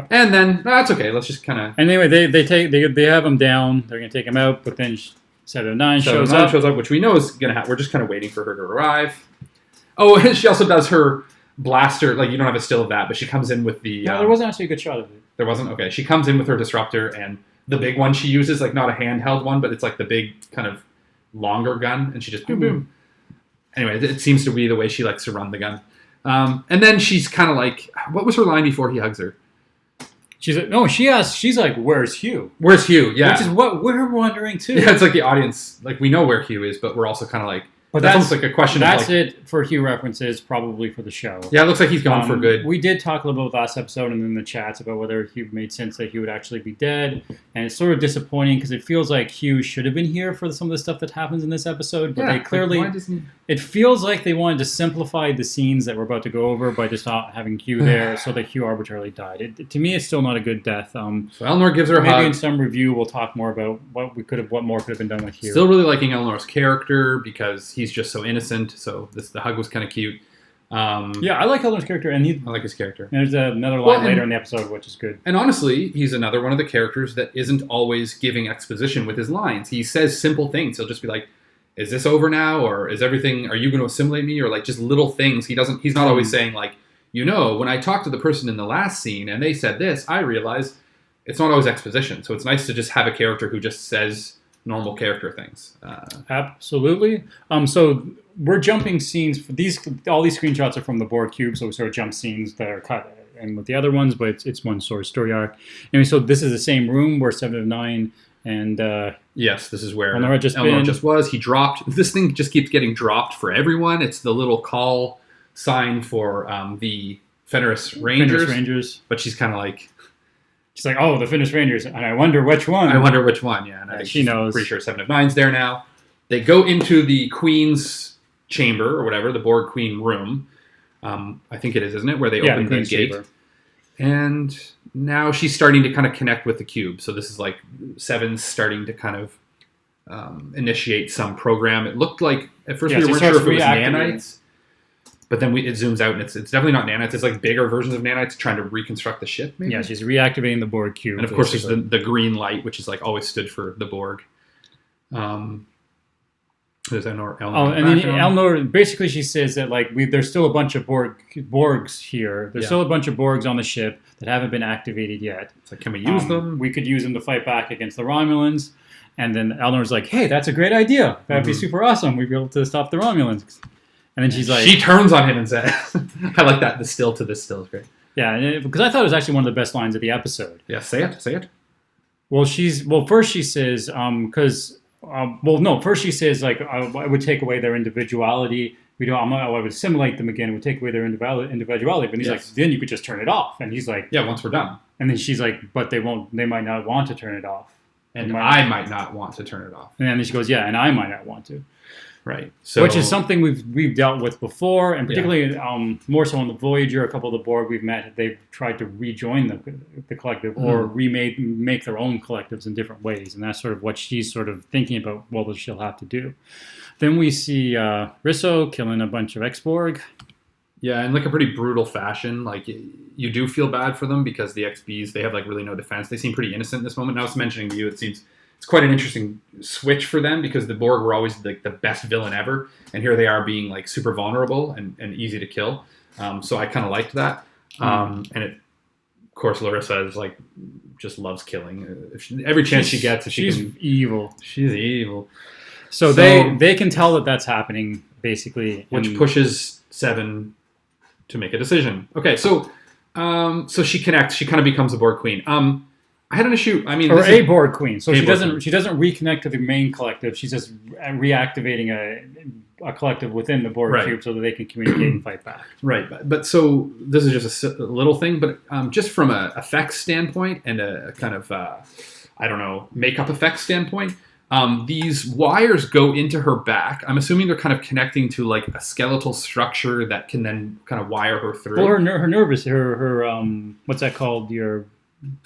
And then that's okay. Let's just kind of. Anyway, they have him down. They're gonna take him out, but then 7 of 9 shows up, which we know is gonna happen. We're just kind of waiting for her to arrive. Oh, and she also does her blaster. Like, you don't have a still of that, but she comes in with the. No, there wasn't actually a good shot of it. There wasn't. Okay, she comes in with her disruptor, and the big one she uses, like not a handheld one, but it's like the big kind of longer gun, and she just boom boom. Anyway, it seems to be the way she likes to run the gun. And then she's kind of like, what was her line before he hugs her? She's like, no, she's like, where's Hugh? Where's Hugh? Yeah. Which is what we're wondering, too. Yeah, it's like the audience, like, we know where Hugh is, but we're also kind of like, but that's almost like a question that's of like, it for Hugh references, probably for the show. Yeah, it looks like he's gone for good. We did talk a little bit last episode and in the chats about whether Hugh made sense that Hugh would actually be dead. And it's sort of disappointing because it feels like Hugh should have been here for some of the stuff that happens in this episode. But they clearly, it feels like they wanted to simplify the scenes that we're about to go over by just not having Hugh there so that Hugh arbitrarily died. To me, it's still not a good death. So Elnor gives her a hug. Maybe in some review we'll talk more about what more could have been done with Hugh. Still really liking Elnor's character because he's just so innocent. So the hug was kind of cute. Yeah, I like Elnor's character, and I like his character. There's another line later in the episode, which is good. And honestly, he's another one of the characters that isn't always giving exposition with his lines. He says simple things. He'll just be like, "Is this over now?" Or "Is everything? Are you going to assimilate me?" Or like just little things. He's not always saying like, when I talked to the person in the last scene and they said this, I realized it's not always exposition. So it's nice to just have a character who just says normal character things. Absolutely. So we're jumping scenes. All these screenshots are from the Borg cube, so we sort of jump scenes that are cut and with the other ones, but it's one story arc. Anyway, so this is the same room where 7 of 9 and yes, this is where Elnor just was. He dropped. This thing just keeps getting dropped for everyone. It's the little call sign for the Fenris Rangers. But she's kind of like. She's like, oh, the Finnish Rangers, and I wonder which one. Yeah. And I think she knows. Pretty sure 7 of 9's there now. They go into the Queen's chamber, or whatever, the Borg Queen room. I think it is, isn't it? Where they open the gate. Chamber. And now she's starting to kind of connect with the cube. So this is like 7's starting to kind of initiate some program. It looked like, at first we weren't sure if it was nanites. But then it zooms out, and it's definitely not nanites. It's like bigger versions of nanites trying to reconstruct the ship, maybe? Yeah, she's reactivating the Borg cube. And of course, there's the green light, which is like always stood for the Borg. There's Elnor. Oh, and then Elnor, basically she says that like there's still a bunch of Borgs here. There's still a bunch of Borgs on the ship that haven't been activated yet. It's like, can we use them? We could use them to fight back against the Romulans. And then Elnor's like, hey, that's a great idea. That'd be super awesome. We'd be able to stop the Romulans. And then she's like... She turns on him and says... I like that. The still to this still is great. Yeah, because I thought it was actually one of the best lines of the episode. Yeah, say it. Well, first she says, first she says, like, I would take away their individuality. I would assimilate them again. It would take away their individuality. But he's like, then you could just turn it off. And he's like... Yeah, once we're done. And then she's like, but they might not want to turn it off. And I might not want to turn it off. And then she goes, yeah, and I might not want to. Right. So, which is something we've dealt with before, and particularly more so on the Voyager. A couple of the Borg we've met, they've tried to rejoin the collective or make their own collectives in different ways, and that's sort of what she's sort of thinking about what she'll have to do. Then we see Risso killing a bunch of ex-Borg. Yeah, in like a pretty brutal fashion. Like you do feel bad for them because the XBs, they have like really no defense. They seem pretty innocent in this moment. And I was mentioning to you, it seems it's quite an interesting switch for them because the Borg were always like the best villain ever, and here they are being like super vulnerable and easy to kill. So I kind of liked that. And of course, Larissa is like just loves killing. Every chance she gets, if she's evil. She's evil. So they can tell that that's happening basically, which pushes Seven to make a decision. Okay, so she connects. She kind of becomes a Borg queen. I had an issue. I mean, a Borg queen. So she doesn't reconnect to the main collective. She's just reactivating a collective within the Borg cube so that they can communicate and fight back. Right. But so this is just a little thing, but just from a effects standpoint and a kind of makeup effects standpoint. These wires go into her back. I'm assuming they're kind of connecting to like a skeletal structure that can then kind of wire her through. Well, her nervous, her what's that called? Your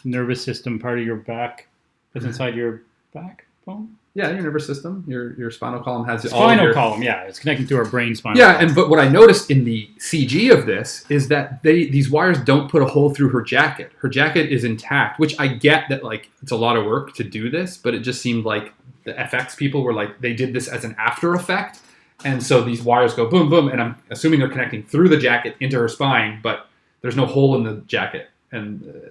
nervous system, part of your back that's inside your backbone. Yeah, your nervous system, your spinal column has spinal column. Yeah, it's connecting to her brain spinal. Yeah, column. but what I noticed in the CG of this is that these wires don't put a hole through her jacket. Her jacket is intact, which I get that like it's a lot of work to do this, but it just seemed like the FX people were like they did this as an after effect, and so these wires go boom boom, and I'm assuming they're connecting through the jacket into her spine, but there's no hole in the jacket, and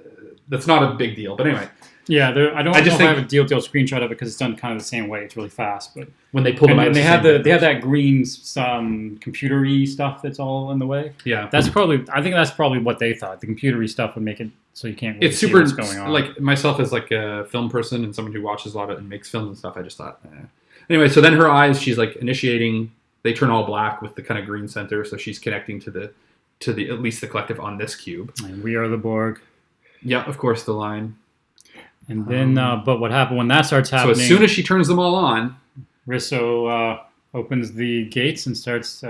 that's not a big deal. But anyway. Yeah, I don't know if I have a deal screenshot of it because it's done kind of the same way. It's really fast, but when they pull them out, and they have that green computery stuff that's all in the way. Yeah, I think that's probably what they thought. The computery stuff would make it so you can't. Really it's super see what's going on. Like myself as like a film person and someone who watches a lot of and makes films and stuff. I just thought. Anyway, so then her eyes, she's like initiating. They turn all black with the kind of green center, so she's connecting to the at least the collective on this cube. And we are the Borg. Yeah, of course, the line. And then, but what happened when that starts happening? So as soon as she turns them all on, Risso opens the gates and starts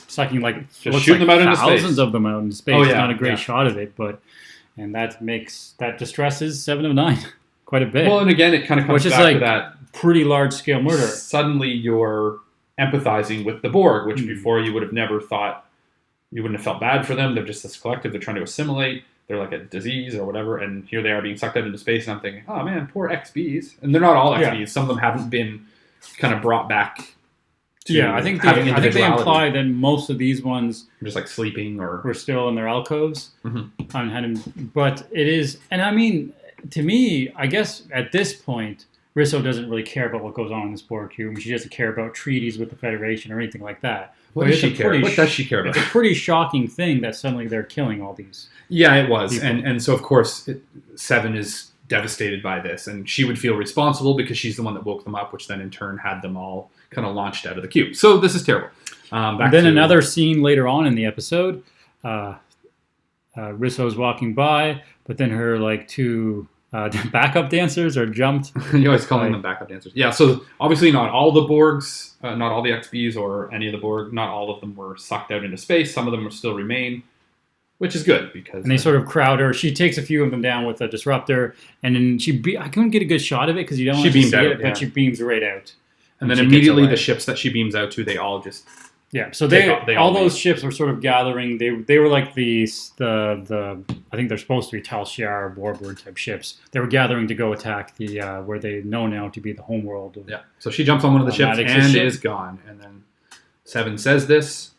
sucking just shooting them out into space. Thousands of them out into space. It's not a great shot of it, and that distresses 7 of 9 quite a bit. Well, and again, it kind of comes back to that pretty large scale murder. Suddenly, you're empathizing with the Borg, which before you would have never thought. You wouldn't have felt bad for them. They're just this collective. They're trying to assimilate. They're like a disease or whatever, and here they are being sucked out into space, and I'm thinking, oh man, poor XBs. And they're not all XBs. Yeah. Some of them haven't been kind of brought back to I think they imply that most of these ones are just like sleeping or were still in their alcoves. But it is, and I mean, to me, I guess at this point, Risso doesn't really care about what goes on in this Borg cube. She doesn't care about treaties with the Federation or anything like that. What does she care about? It's a pretty shocking thing that suddenly they're killing all these. Yeah, it was. And so, of course, Seven is devastated by this. And she would feel responsible because she's the one that woke them up, which then in turn had them all kind of launched out of the cube. So this is terrible. Another scene later on in the episode, Risso's walking by, but then her two backup dancers are jumped. You always call them backup dancers. Yeah, so obviously not all the Borgs, not all the XBs or any of the Borg, not all of them were sucked out into space. Some of them still remain, which is good because... And they sort of crowd her. She takes a few of them down with a disruptor, and then I couldn't get a good shot of it because you don't want to see it, but she beams right out. And then immediately the ships that she beams out to, they all just Yeah, so They all all those leave. ships were sort of gathering. They were like the I think they're supposed to be Tal Shiar Warbird type ships. They were gathering to go attack the where they know now to be the homeworld. Yeah. So she jumps on one of the ships Maddox's and ship. is gone. And then Seven says this.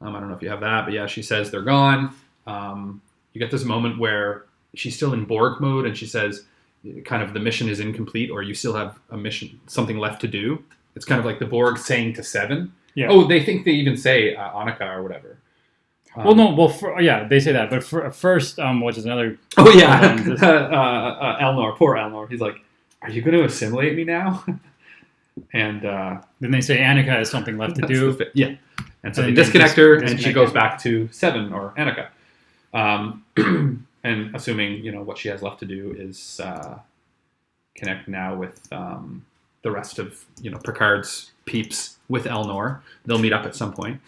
I don't know if you have that, but yeah, she says they're gone. You get this moment where she's still in Borg mode, and she says, kind of, the mission is incomplete, or you still have a mission, something left to do. It's kind of like the Borg saying to Seven. Yeah. Oh, they think they even say Annika or whatever. Well, no. Well, yeah, they say that, but first, which is another. Oh yeah, Elnor, poor Elnor. He's like, "Are you going to assimilate me now?" And then they say Annika has something left to do. Yeah, and so And they then disconnect her, and disconnect she goes her. back to Seven or Annika. And assuming what she has left to do is connect now with the rest of Picard's peeps with Elnor. They'll meet up at some point.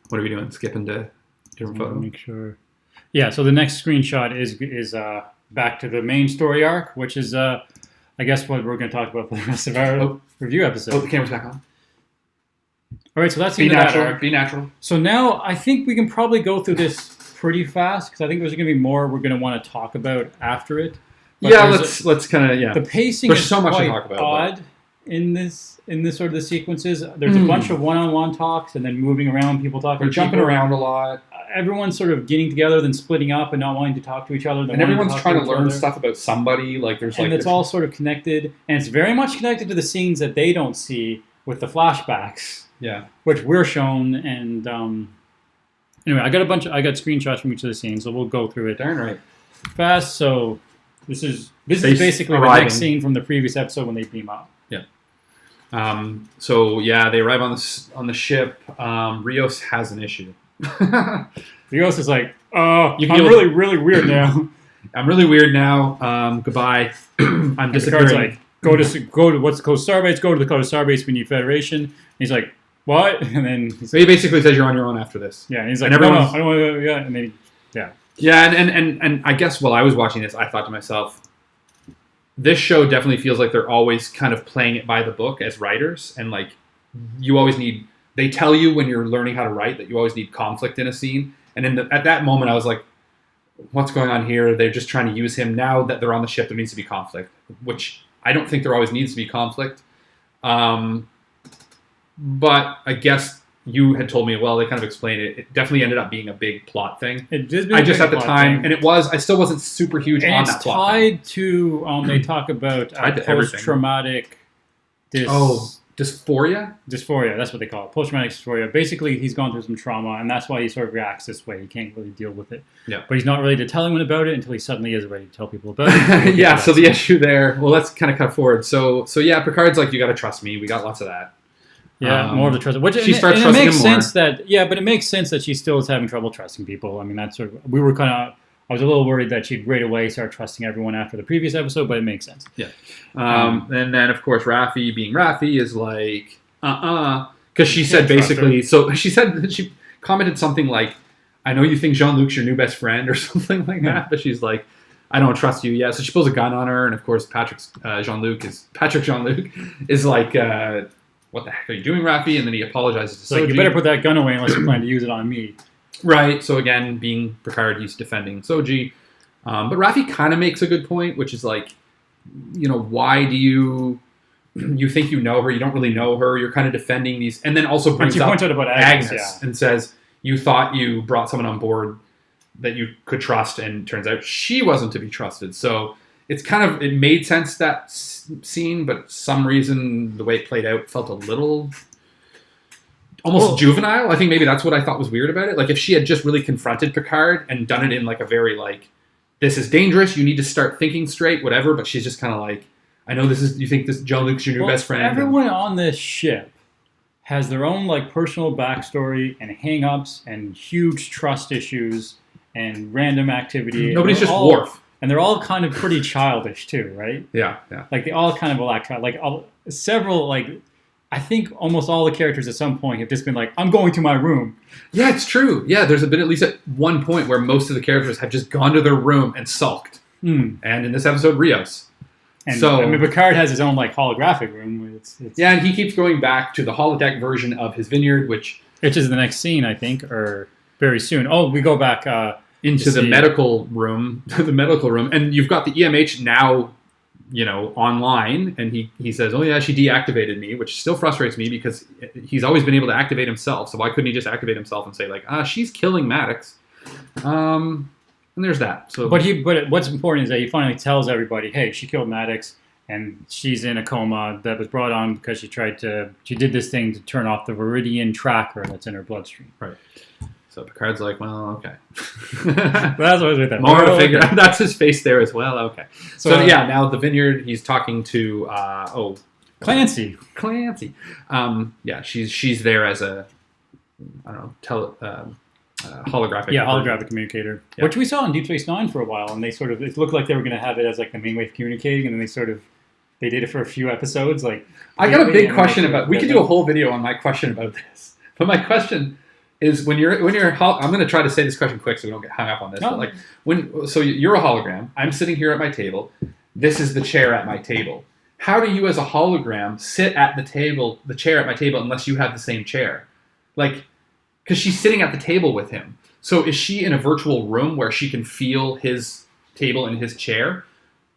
What are we doing? Skipping to different photo. Make sure. Yeah. So the next screenshot is back to the main story arc, which is I guess what we're going to talk about for the rest of our review episode. Oh, the camera's back on. All right. So that's the Be end of that natural. arc. Be natural. So now I think we can probably go through this pretty fast because I think there's going to be more we're going to want to talk about after it. But Yeah, there's let's kind of the pacing There's is so much to quite talk about, odd in this sort of the sequences. There's a bunch of one-on-one talks and then moving around, people talking. They're to jumping people. around a lot, Everyone's sort of getting together, then splitting up and not wanting to talk to each other. and everyone's trying to learn stuff about somebody. Like there's and like it's all sort of connected, and it's very much connected to the scenes that they don't see with the flashbacks, which we're shown. And anyway, I got screenshots from each of the scenes, so we'll go through it. Darn right. Fast. So this is Space basically arriving. the next scene from the previous episode when they beam up. So yeah, they arrive on the ship. Rios has an issue. Rios is like, You can I'm deal really, really weird now. I'm really weird now. Goodbye. I'm And disappearing. Picard's like, go to what's called Starbase. Go to the closest Starbase. We need Federation. And he's like, what? And then he's So he basically says you're on your own after this. yeah, and he's like, And no, everyone's- I don't want to. Yeah, and then Yeah, and I guess while I was watching this, I thought to myself, this show definitely feels like they're always kind of playing it by the book as writers, and like you always need. They tell you when you're learning how to write that you always need conflict in a scene, and at that moment, I was like, "What's going on here? They're just trying to use him now that they're on the ship. There needs to be conflict, which I don't think there always needs to be conflict." But I guess you had told me, well, they kind of explained it. It definitely ended up being a big plot thing. it just I just at the time, and I still wasn't super huge and on it's that plot thing. tied to they talk about Tied to everything. post-traumatic Dysphoria? dysphoria. That's what they call it. Post-traumatic dysphoria. Basically, he's gone through some trauma, and that's why he sort of reacts this way. He can't really deal with it. Yeah. But he's not ready to tell anyone about it until he suddenly is ready to tell people about it. Yeah, so the issue there, well, let's kind of cut forward. So yeah, Picard's like, you got to trust me. We got lots of that. Yeah, more of the trust. Which she starts and it trusting makes him more. sense that but it makes sense that she still is having trouble trusting people. I mean, that's sort of I was a little worried that she'd right away start trusting everyone after the previous episode, but it makes sense. Yeah. And then of course Rafi, being Rafi, is like, because she said Can't trust basically, so she commented something like, I know you think Jean-Luc's your new best friend or something like that, but she's like, I don't trust you. Yeah, so she pulls a gun on her, and of course Patrick Jean-Luc is like, what the heck are you doing, Rafi? And then he apologizes to It's like, Shoji. you better put that gun away unless you plan to use it on me. Right. So again, being Picard, he's defending Shoji. But Rafi kind of makes a good point, which is like, why do you think you know her? You don't really know her. You're kind of defending these. And then also And brings she up points out about Agnes, and says, you thought you brought someone on board that you could trust, and turns out she wasn't to be trusted. So it's it made sense, that scene, but some reason the way it played out felt a little almost juvenile. I think maybe that's what I thought was weird about it. Like if she had just really confronted Picard and done it in like a very like, this is dangerous, you need to start thinking straight, whatever, but she's just kind of like, I know you think this Jean-Luc's your new best friend. Everyone on this ship has their own like personal backstory and hang-ups and huge trust issues and random activity. Nobody's just Worf. And they're all kind of pretty childish too, right? Yeah. Like they all kind of lack child. Like several, like I think almost all the characters at some point have just been like, "I'm going to my room." Yeah, it's true. Yeah, there's been at least at one point where most of the characters have just gone to their room and sulked. And in this episode, Rios. And so I mean, Picard has his own like holographic room. It's yeah, and he keeps going back to the holodeck version of his vineyard, which Which is the next scene, I think, or very soon. Oh, we go back into the medical room, and you've got the EMH now, online, and he says, "Oh yeah, she deactivated me," which still frustrates me because he's always been able to activate himself. So why couldn't he just activate himself and say like, she's killing Maddox? And there's that. So, but what's important is that he finally tells everybody, "Hey, she killed Maddox, and she's in a coma that was brought on because she did this thing to turn off the Viridian tracker that's in her bloodstream." Right. So Picard's like, well, okay. That's what I was with that. More to figure. That's his face there as well. Okay. So now the vineyard. He's talking to Clancy. Clancy. She's there as a holographic. Yeah, holographic communicator, which we saw in Deep Space Nine for a while, and it looked like they were going to have it as like the main way of communicating, and then they did it for a few episodes. Like, I got a big question about. We could do a whole video on my question about this, but my question is when you're I'm going to try to say this question quick so we don't get hung up on this. No. But so you're a hologram. I'm sitting here at my table. This is the chair at my table. How do you as a hologram sit at the chair at my table, unless you have the same chair? Like, because she's sitting at the table with him. So is she in a virtual room where she can feel his table and his chair?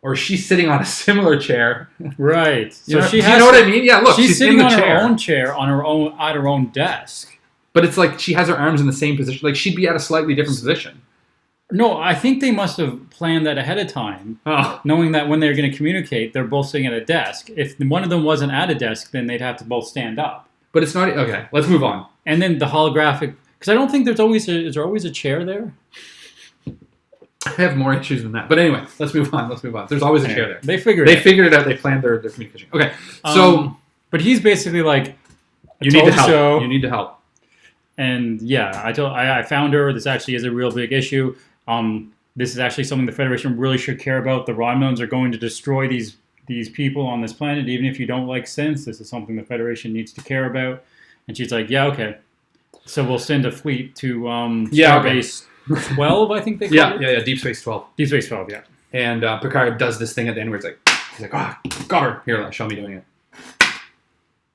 Or is she sitting on a similar chair? Right. So you know what I mean? Yeah, look, she's sitting in the on chair. her own chair at her own desk. But it's like she has her arms in the same position. Like she'd be at a slightly different position. No, I think they must have planned that ahead of time, knowing that when they're going to communicate, they're both sitting at a desk. If one of them wasn't at a desk, then they'd have to both stand up. But it's not... Okay, let's move on. And then the holographic... Because I don't think is there always a chair there? I have more issues than that. But anyway, let's move on. There's always a chair there. They figured it out. They planned their communication. Okay, so... but he's basically like... You need to help. You need to help. And yeah, I found her. This actually is a real big issue. This is actually something the Federation really should care about. The Romulans are going to destroy these people on this planet, even if you don't like synths. This is something the Federation needs to care about. And she's like, yeah, okay. So we'll send a fleet to Starbase 12, I think they call it. Yeah, Deep Space 12. Deep Space 12, yeah. And Picard does this thing at the end where he's like, got her. Here, show me doing it.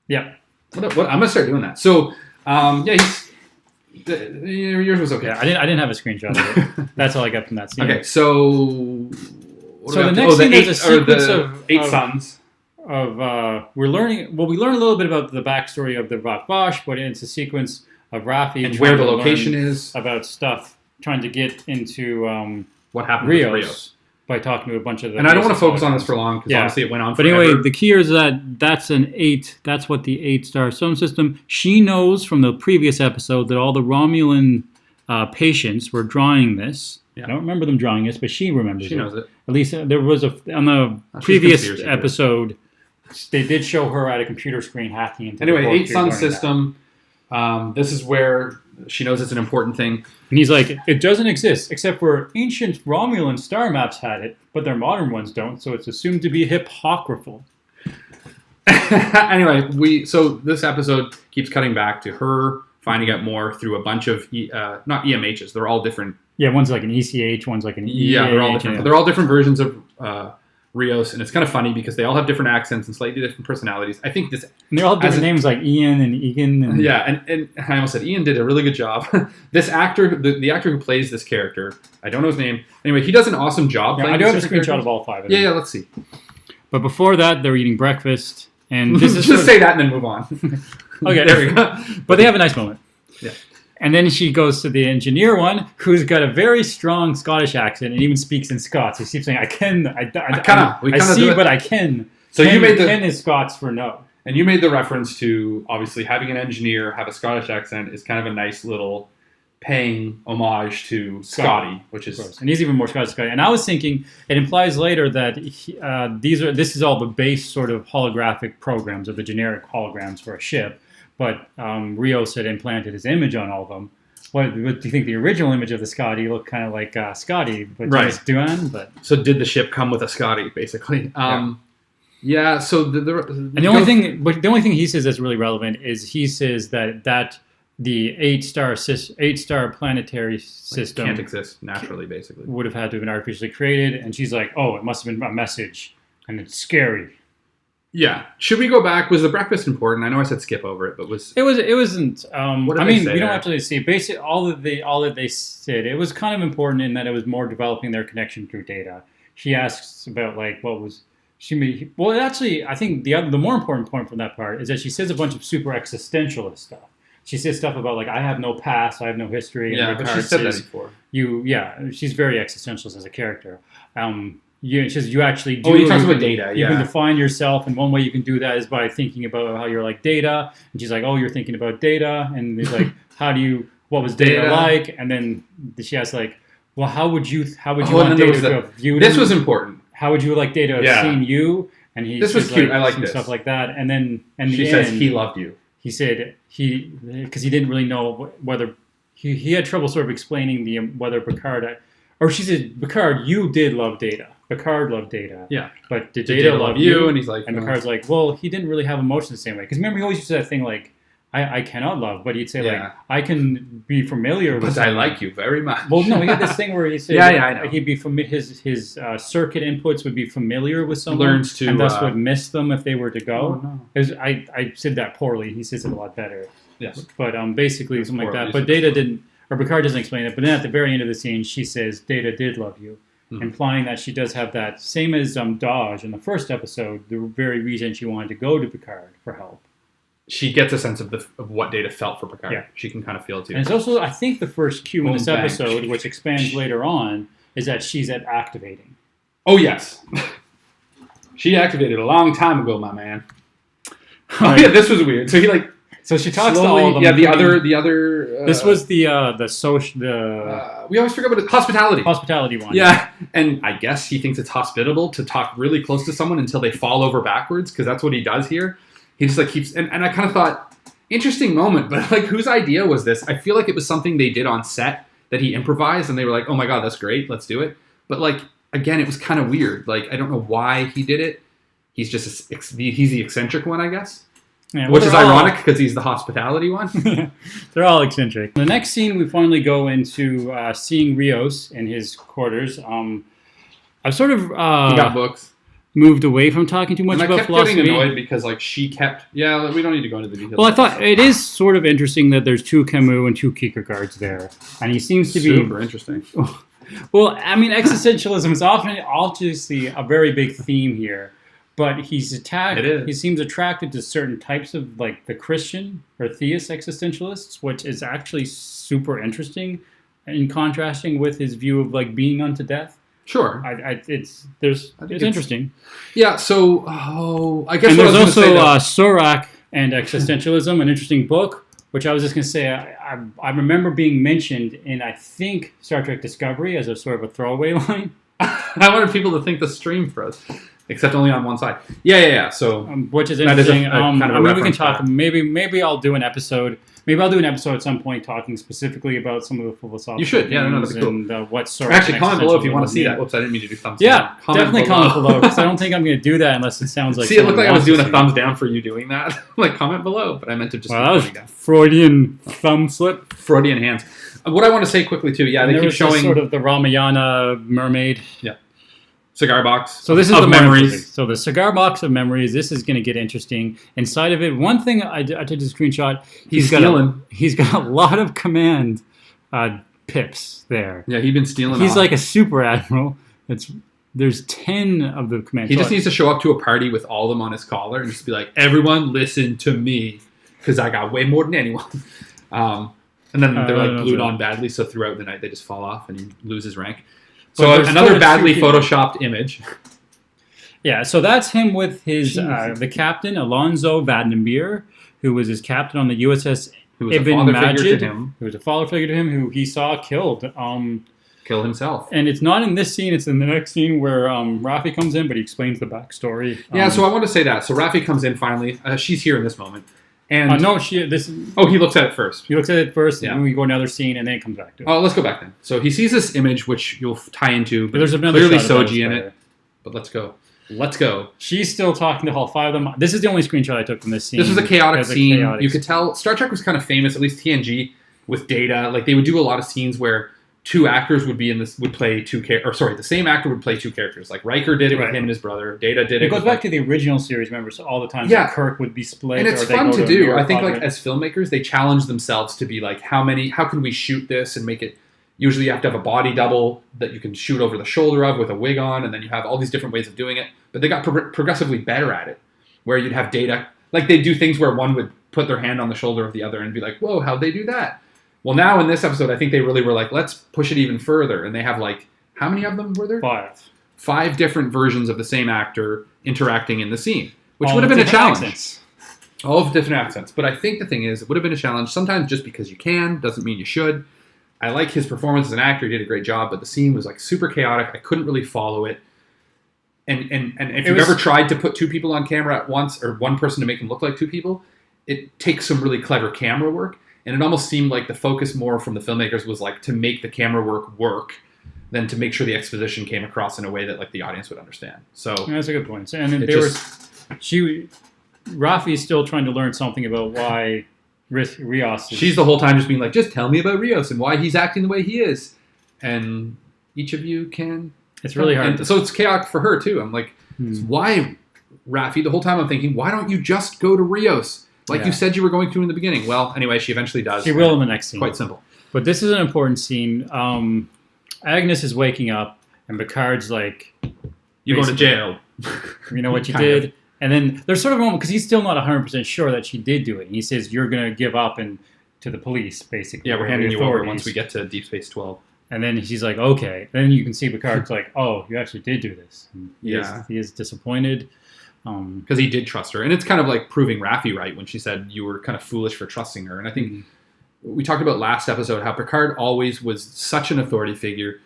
Yeah. What? I'm gonna start doing that. So, yours was okay. Yeah, I didn't have a screenshot of it. That's all I got from that scene. Okay, so the next scene is a sequence of 8 sons. We learn a little bit about the backstory of the Brainwash, but it's a sequence of Rafi and where the location is, about stuff trying to get into what happened Rios, with Rios by talking to a bunch of the... And I don't want to focus on this for long, because honestly it went on forever. But anyway, the key is that's an 8. That's what the 8-star solar system... She knows from the previous episode that all the Romulan patients were drawing this. Yeah. I don't remember them drawing this, but she remembers it. She knows it. At least there was on the previous episode, they did show her at a computer screen hacking into the Borg 8-sun system. This is where she knows it's an important thing. And he's like, it doesn't exist, except for ancient Romulan star maps had it, but their modern ones don't, so it's assumed to be apocryphal. Anyway, so this episode keeps cutting back to her finding out more through a bunch of, not EMHs, they're all different. Yeah, one's like an ECH, one's like an EAH. Yeah, they're all different. They're all different versions of Rios, and it's kind of funny because they all have different accents and slightly different personalities. I think this... And they all have different names like Ian and Egan. And... Yeah, and I almost said Ian did a really good job. This actor, the actor who plays this character, I don't know his name. Anyway, he does an awesome job. Yeah, I do have a screenshot of all 5 of them. Yeah, let's see. But before that, they're eating breakfast, and this is... Just say that and then move on. Okay. There we go. But they have a nice moment. Yeah. And then she goes to the engineer one, who's got a very strong Scottish accent and even speaks in Scots. He keeps saying, I see, but I can. So you made Ken is Scots for no. And you made the reference to, obviously, having an engineer have a Scottish accent is kind of a nice little paying homage to Scotty, which is... And he's even more Scottish. And I was thinking, it implies later that this is all the base sort of holographic programs, or the generic holograms for a ship. But Rios had implanted his image on all of them. What do you think? The original image of the Scotty looked kind of like Scotty, but just Duan. But so did the ship come with a Scotty, basically? Yeah. So the only thing he says that's really relevant is he says that the 8-star planetary system can't exist naturally, basically. Would have had to have been artificially created, and she's like, oh, it must have been a message, and it's scary. Yeah. Should we go back? Was the breakfast important? I know I said skip over it, but it wasn't. What did I they mean, say we don't there? actually see. Basically, all that they said, it was kind of important in that it was more developing their connection through data. She asks about like what was she made. Well, actually, I think the more important point from that part is that she says a bunch of super existentialist stuff. She says stuff about like I have no past, I have no history. Yeah, and but Picard she said that says, before. she's very existentialist as a character. She says you actually do. Oh, he talks about data. You can Yeah. define yourself, and one way you can do that is by thinking about how you're like data. And she's like, "Oh, you're thinking about data," and he's like, what was data like?" And then she asks like, "Well, how would you want data to have viewed This him? was important. How would you like data to have seen you?" And This was cute. I like some this. stuff like that. And then She says he loved you. He said because he didn't really know whether he had trouble sort of explaining whether Picard, or she said, Picard, you did love data. Picard loved data. Yeah. But did data love you? And he's like, and Picard's like, well, he didn't really have emotions the same way. Because remember, he always used to that thing like, I cannot love, but he'd say like, I can be familiar with. But I like you very much. Well, no, he had this thing where he said, I know. He'd be his circuit inputs would be familiar with someone, Learns to, and thus would miss them if they were to go. Oh, no. I said that poorly. He says it a lot better. Yes. But basically something like that. Poorly. But Data didn't, or Picard doesn't explain it. But then at the very end of the scene, she says, "Data did love you." Implying that she does have that, same as Dodge in the first episode, the very reason she wanted to go to Picard for help. She gets a sense of what Data felt for Picard. Yeah. She can kind of feel it too. And it's also, I think, the first cue in this Bang. episode, which expands later on, is that she's at activating. Oh, yes. She activated a long time ago, my man. Oh, yeah, this was weird. So he So she talks slowly, to all of them. yeah, the other. This was the we always forget about it. Hospitality. Hospitality one. Yeah, and I guess he thinks it's hospitable to talk really close to someone until they fall over backwards, because that's what he does here. He just keeps, and I kind of thought, interesting moment, but whose idea was this? I feel like it was something they did on set that he improvised, and they were like, "Oh my god, that's great, let's do it." But again, it was kind of weird. I don't know why he did it. He's just he's the eccentric one, I guess. Yeah, which is ironic because he's the hospitality one. They're all eccentric. The next scene, we finally go into seeing Rios in his quarters. I've sort of He got books. moved away from talking too much And I about kept philosophy. getting annoyed because she kept. Yeah, we don't need to go into the details. Well, I thought it is sort of interesting that there's 2 Camus and 2 Kierkegaards there, and he seems to be super interesting. Well, I mean, existentialism is often obviously a very big theme here. But he's attacked. It is. He seems attracted to certain types of the Christian or theist existentialists, which is actually super interesting, in contrasting with his view of being unto death. Sure, It's it's interesting. Yeah. So, I guess. And what there's I was also gonna say, Serac and Existentialism, an interesting book, which I was just going to say. I remember being mentioned in, I think, Star Trek Discovery as a sort of a throwaway line. I wanted people to think the stream for us. Except only on one side. Yeah. So, which is that is interesting. kind of a Maybe we can reference talk. back. Maybe I'll do an episode. Maybe I'll do an episode at some point talking specifically about some of the philosophical. You should. Yeah, that'd be cool. And what sort actually, of comment below if you want to existentialism see that. mean. Whoops, I didn't mean to do thumbs Yeah, down. definitely comment below, because I don't think I'm going to do that unless it sounds like. See, it looked like I was someone doing a wants to thumbs down for you doing that. Comment below, but I meant to just. Well, that was down. Freudian thumb slip. Freudian hands. What I want to say quickly too. Yeah, And they there keep was this showing sort of the Ramayana mermaid. Yeah. Cigar box. So this is of the memories. So the cigar box of memories. This is going to get interesting. Inside of it, one thing I took a screenshot. He's got a lot of command pips there. Yeah, he's been stealing. He's off. like a super admiral. There's 10 of the command. He just needs to show up to a party with all of them on his collar and just be like, "Everyone, listen to me, because I got way more than anyone." And then they're glued on badly, so throughout the night they just fall off and he loses rank. So another badly photoshopped image. Yeah, so that's him with his the captain, Alonzo Bodden, who was his captain on the USS Who was a Ibn father Majid, figure to him. who was a father figure to him, who he saw killed. Kill himself. And it's not in this scene; it's in the next scene where Rafi comes in, but he explains the backstory. Yeah, so I want to say that. So Rafi comes in finally. She's here in this moment. And no, he looks at it first. He looks at it first, Yeah. and then we go another scene, and then it comes back to it. Oh, let's go back then. So he sees this image, which you'll tie into, but there's another clearly shot of that Shoji in better. it. But let's go. Let's go. She's still talking to all 5 of them. This is the only screenshot I took from this scene. This was a chaotic It was a scene. chaotic You could tell Star Trek was kind of famous, at least TNG, with Data. They would do a lot of scenes where two actors would play the same actor would play two characters. Like Riker did it with him and his brother. Data did it. It goes back to the original series, remember? So all the times that Kirk would be split. And it's fun to do. I think like as filmmakers, they challenge themselves to be like, how can we shoot this and make it? Usually you have to have a body double that you can shoot over the shoulder of with a wig on, and then you have all these different ways of doing it. But they got progressively better at it, where you'd have Data. Like they do things where one would put their hand on the shoulder of the other and be like, whoa, how'd they do that? Well, now in this episode, I think they really were like, let's push it even further. And they have like, how many of them were there? 5. 5 different versions of the same actor interacting in the scene, which would have been a challenge. Accents. All of different accents. But I think the thing is, it would have been a challenge. Sometimes just because you can doesn't mean you should. I like his performance as an actor. He did a great job, but the scene was like super chaotic. I couldn't really follow it. And if you've ever tried to put 2 people on camera at once, or one person to make them look like 2 people, it takes some really clever camera work. And it almost seemed like the focus more from the filmmakers was like to make the camera work than to make sure the exposition came across in a way that like the audience would understand. So that's a good point. And then Rafi is still trying to learn something about why Rios is... She's the whole time just being like, just tell me about Rios and why he's acting the way he is. And each of you can... It's really hard. And so it's chaotic for her too. I'm like, why, Rafi? The whole time I'm thinking, why don't you just go to Rios? Like you said you were going to in the beginning. Well, anyway, she eventually does. She will in the next scene. Quite simple. But this is an important scene. Agnes is waking up, and Picard's like... You go to jail. You know what you did? And then there's sort of a moment, because he's still not 100% sure that she did do it. And he says, you're going to give up to the police, basically. Yeah, we're handing you over once we get to Deep Space 12. And then she's like, okay. Then you can see Picard's like, oh, you actually did do this. And he is disappointed. Because he did trust her. And it's kind of like proving Rafi right when she said you were kind of foolish for trusting her. And I think we talked about last episode how Picard always was such an authority figure,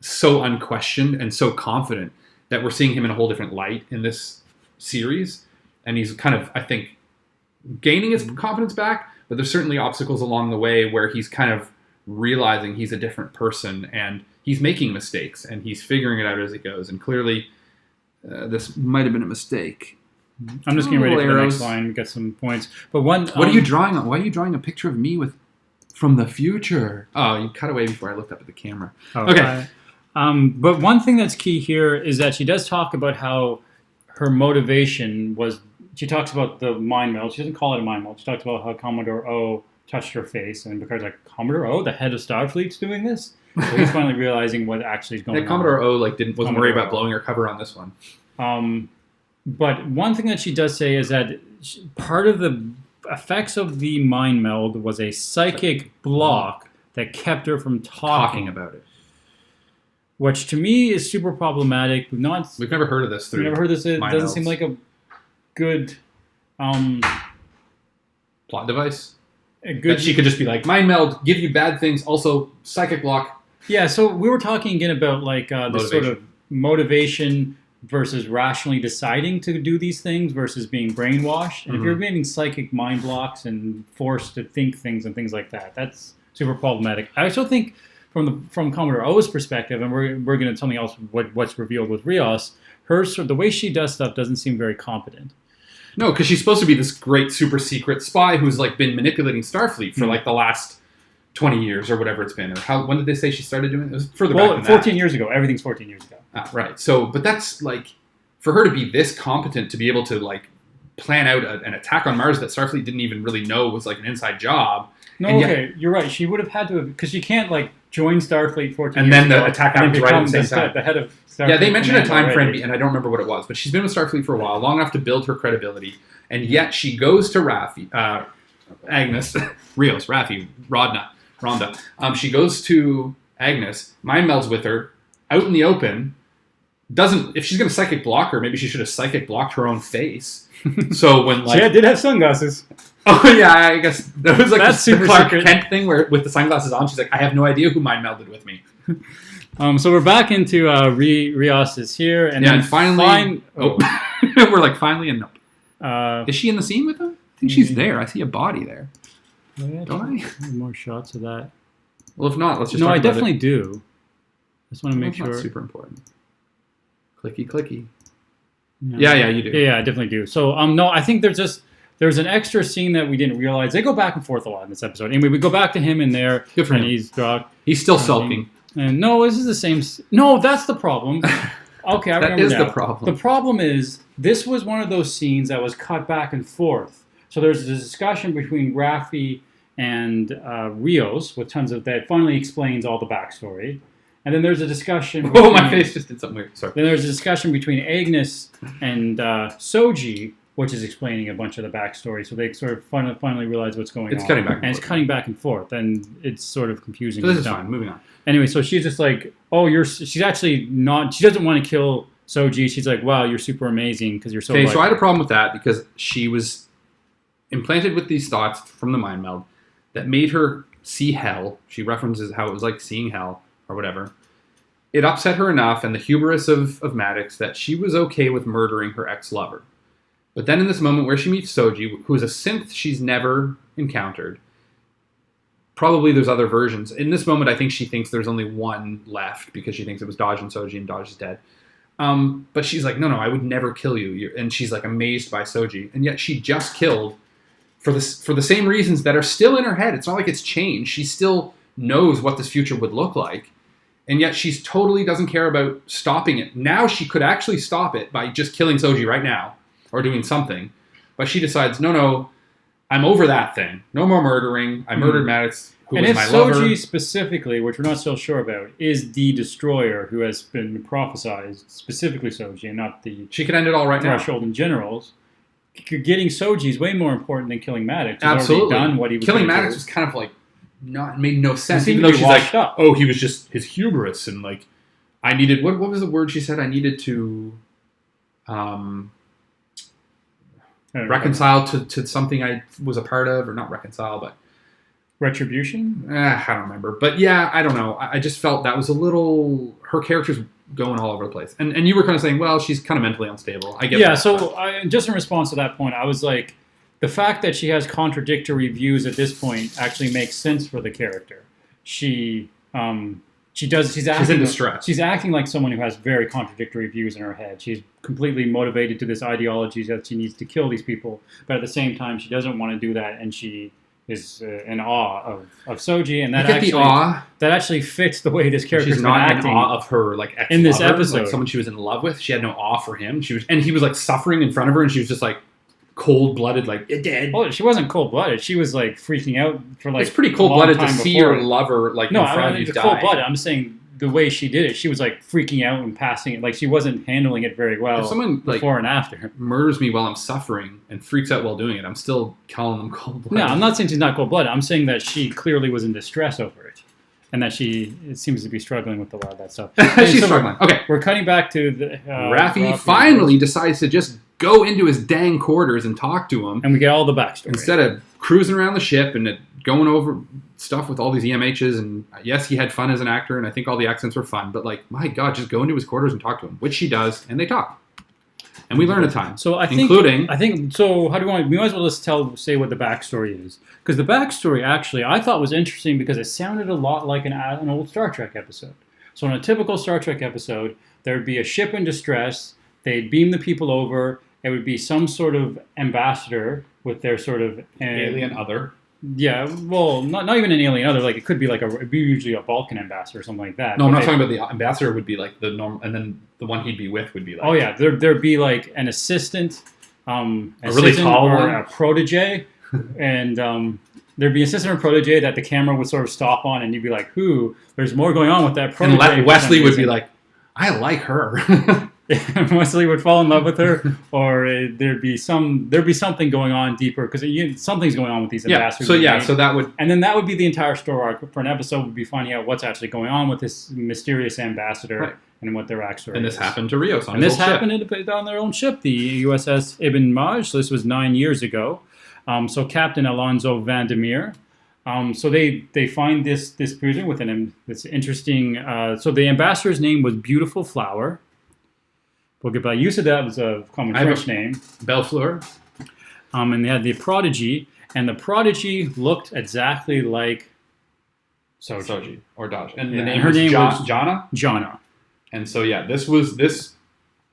so unquestioned and so confident that we're seeing him in a whole different light in this series. And he's kind of, I think, gaining his confidence back. But there's certainly obstacles along the way where he's kind of realizing he's a different person and he's making mistakes and he's figuring it out as it goes. And clearly... this might have been a mistake. I'm just getting ready for the next line. Get some points. But what are you drawing on? Why are you drawing a picture of me from the future? Oh, you cut away before I looked up at the camera. Okay. But one thing that's key here is that she does talk about how her motivation was. She talks about the mind meld. She doesn't call it a mind meld. She talks about how Commodore O touched her face, and Picard's like, Commodore O, the head of Starfleet's doing this? So he's finally realizing what actually is going on. Commodore O wasn't worried about blowing her cover on this one. But one thing that she does say is that part of the effects of the mind meld was a psychic block that kept her from talking about it. Which to me is super problematic. We've never heard of this. We've never heard of this. It doesn't seem like a good plot device. That she could just be like, mind meld, give you bad things, also psychic block. Yeah, so we were talking again about like this sort of motivation versus rationally deciding to do these things versus being brainwashed. And if you're getting psychic mind blocks and forced to think things and things like that, that's super problematic. I also think from Commodore O's perspective, and we're going to something else what's revealed with Rios, the way she does stuff doesn't seem very competent. No, because she's supposed to be this great super secret spy who's like been manipulating Starfleet for like the last 20 years or whatever it's been. Or when did they say she started doing it? It was further back than 14 years ago. Everything's 14 years ago. Right. So, but that's like, for her to be this competent to be able to like plan out an attack on Mars that Starfleet didn't even really know was like an inside job. No, you're right. She would have had to, because she can't like join Starfleet 14 years ago. And then the attack happens right at the same time. The head of Starfleet. Yeah, they mentioned a time frame, and I don't remember what it was, but she's been with Starfleet for a while, long enough to build her credibility, and yet she goes to Agnes, Rios, Rafi, Rhonda. She goes to Agnes, mind melds with her, out in the open, if she's going to psychic block her, maybe she should have psychic blocked her own face. So when like... She did have sunglasses. Oh yeah, I guess that was like that's the Clark Kent thing where with the sunglasses on, she's like, I have no idea who mind melded with me. So we're back into Rios is here, and then finally, we're like finally, and nope. Is she in the scene with him? I think she's there. I see a body there. Yeah, don't I? More shots of that. Well, if not, let's just. No, I definitely do. I just want to make sure. That's super important. Clicky. Yeah, you do. Yeah, I definitely do. So, no, I think there's an extra scene that we didn't realize. They go back and forth a lot in this episode. And we go back to him in there. Good for him. He's still sulking. And no, this is the same. No, that's the problem. Okay, I remember That is now. the problem. The problem is this was one of those scenes that was cut back and forth. So there's a discussion between Rafi and Rios with tons of that finally explains all the backstory. And then there's a discussion. Oh, my face just did something weird. Sorry. Then there's a discussion between Agnes and Shoji, which is explaining a bunch of the backstory. So they sort of finally realize what's going on. It's cutting back and and forth. it's cutting back and forth, and it's sort of confusing. So this is fine. Moving on. Anyway, so she's just like, oh, she's actually not. She doesn't want to kill Shoji. She's like, wow, you're super amazing because you're so. Okay, so I had a problem with that because she was implanted with these thoughts from the mind meld that made her see hell. She references how it was like seeing hell or whatever. It upset her enough, and the hubris of Maddox, that she was okay with murdering her ex-lover. But then in this moment where she meets Shoji, who is a synth she's never encountered, probably there's other versions. In this moment, I think she thinks there's only one left because she thinks it was Dodge and Shoji, and Dodge is dead. But she's like, no, I would never kill you. And she's like amazed by Shoji. And yet she just killed for the same reasons that are still in her head. It's not like it's changed. She still knows what this future would look like. And yet she's totally doesn't care about stopping it. Now she could actually stop it by just killing Shoji right now or doing something. But she decides, no, I'm over that thing. No more murdering. I murdered Maddox, who was my lover. And if Shoji specifically, which we're not so sure about, is the destroyer who has been prophesized, specifically Shoji, and not the she could end it all right now. Threshold in generals, getting Shoji is way more important than killing Maddox. He's Absolutely. already done what he was killing gonna Maddox do. was kind of like made no sense. Even Even though she's like, up. oh, he was just his hubris, and like I needed what was the word she said? I needed to reconcile to something I was a part of, or not reconcile, but retribution. I don't remember. But yeah, I don't know. I just felt that was a little her character's going all over the place, and you were kind of saying, well, she's kind of mentally unstable. I get Yeah. that, So just in response to that point, I was like, the fact that she has contradictory views at this point actually makes sense for the character. She's acting, she's in distress. She's acting like someone who has very contradictory views in her head. She's completely motivated to this ideology that she needs to kill these people, but at the same time, she doesn't want to do that, and she is in awe of Shoji, and that actually fits the way this character's She's not been acting in awe of her like ex-lover, in this episode. Like someone she was in love with. She had no awe for him. He was like suffering in front of her, and she was just like cold-blooded, like dead. Well, she wasn't cold-blooded. She was like freaking out for like. It's pretty cold-blooded to see your before. lover like in front of you die. Cold-blooded. I'm saying the way she did it, she was like freaking out and passing it. Like she wasn't handling it very well. If someone before and after murders me while I'm suffering and freaks out while doing it, I'm still calling them cold-blooded. No, I'm not saying she's not cold-blooded. I'm saying that she clearly was in distress over it, and that it seems to be struggling with a lot of that stuff. She's struggling. Okay, we're cutting back to the Rafi finally decides to just go into his dang quarters and talk to him, and we get all the backstory instead of cruising around the ship and going over stuff with all these EMHs. And yes, he had fun as an actor, and I think all the accents were fun. But like, my God, just go into his quarters and talk to him, which she does, and they talk, and we learn a ton. So I think so. How do we want? We might as well just say what the backstory is, because the backstory actually I thought was interesting because it sounded a lot like an old Star Trek episode. So in a typical Star Trek episode, there would be a ship in distress. They'd beam the people over. It would be some sort of ambassador with their sort of alien other. Yeah, well, not even an alien other. Like it could be like it'd be usually a Vulcan ambassador or something like that. No, I'm not talking about the ambassador. Would be like the norm, and then the one he'd be with would be like. Oh yeah, there'd be like an assistant, a really tall or one, a protege, and there'd be an assistant or protege that the camera would sort of stop on, and you'd be like, "Who? There's more going on with that protege." And Wesley would be like, "I like her." Wesley would fall in love with her, or there'd be something going on deeper because something's going on with these ambassadors. So that would, and then that would be the entire story arc for an episode. Would be finding out what's actually going on with this mysterious ambassador, right, and what their backstory. And this is. Happened to Rios on and his this happened on their own ship, the USS Ibn Maj. So this was 9 years ago. So Captain Alonzo Vandermeer. So they find this cruiser with this interesting. So the ambassador's name was Beautiful Flower. We'll get by use of that as a common French name. Bellefleur. And they had the Prodigy, and the Prodigy looked exactly like Shoji or Dodge. And her name was Jana? Jana. And so this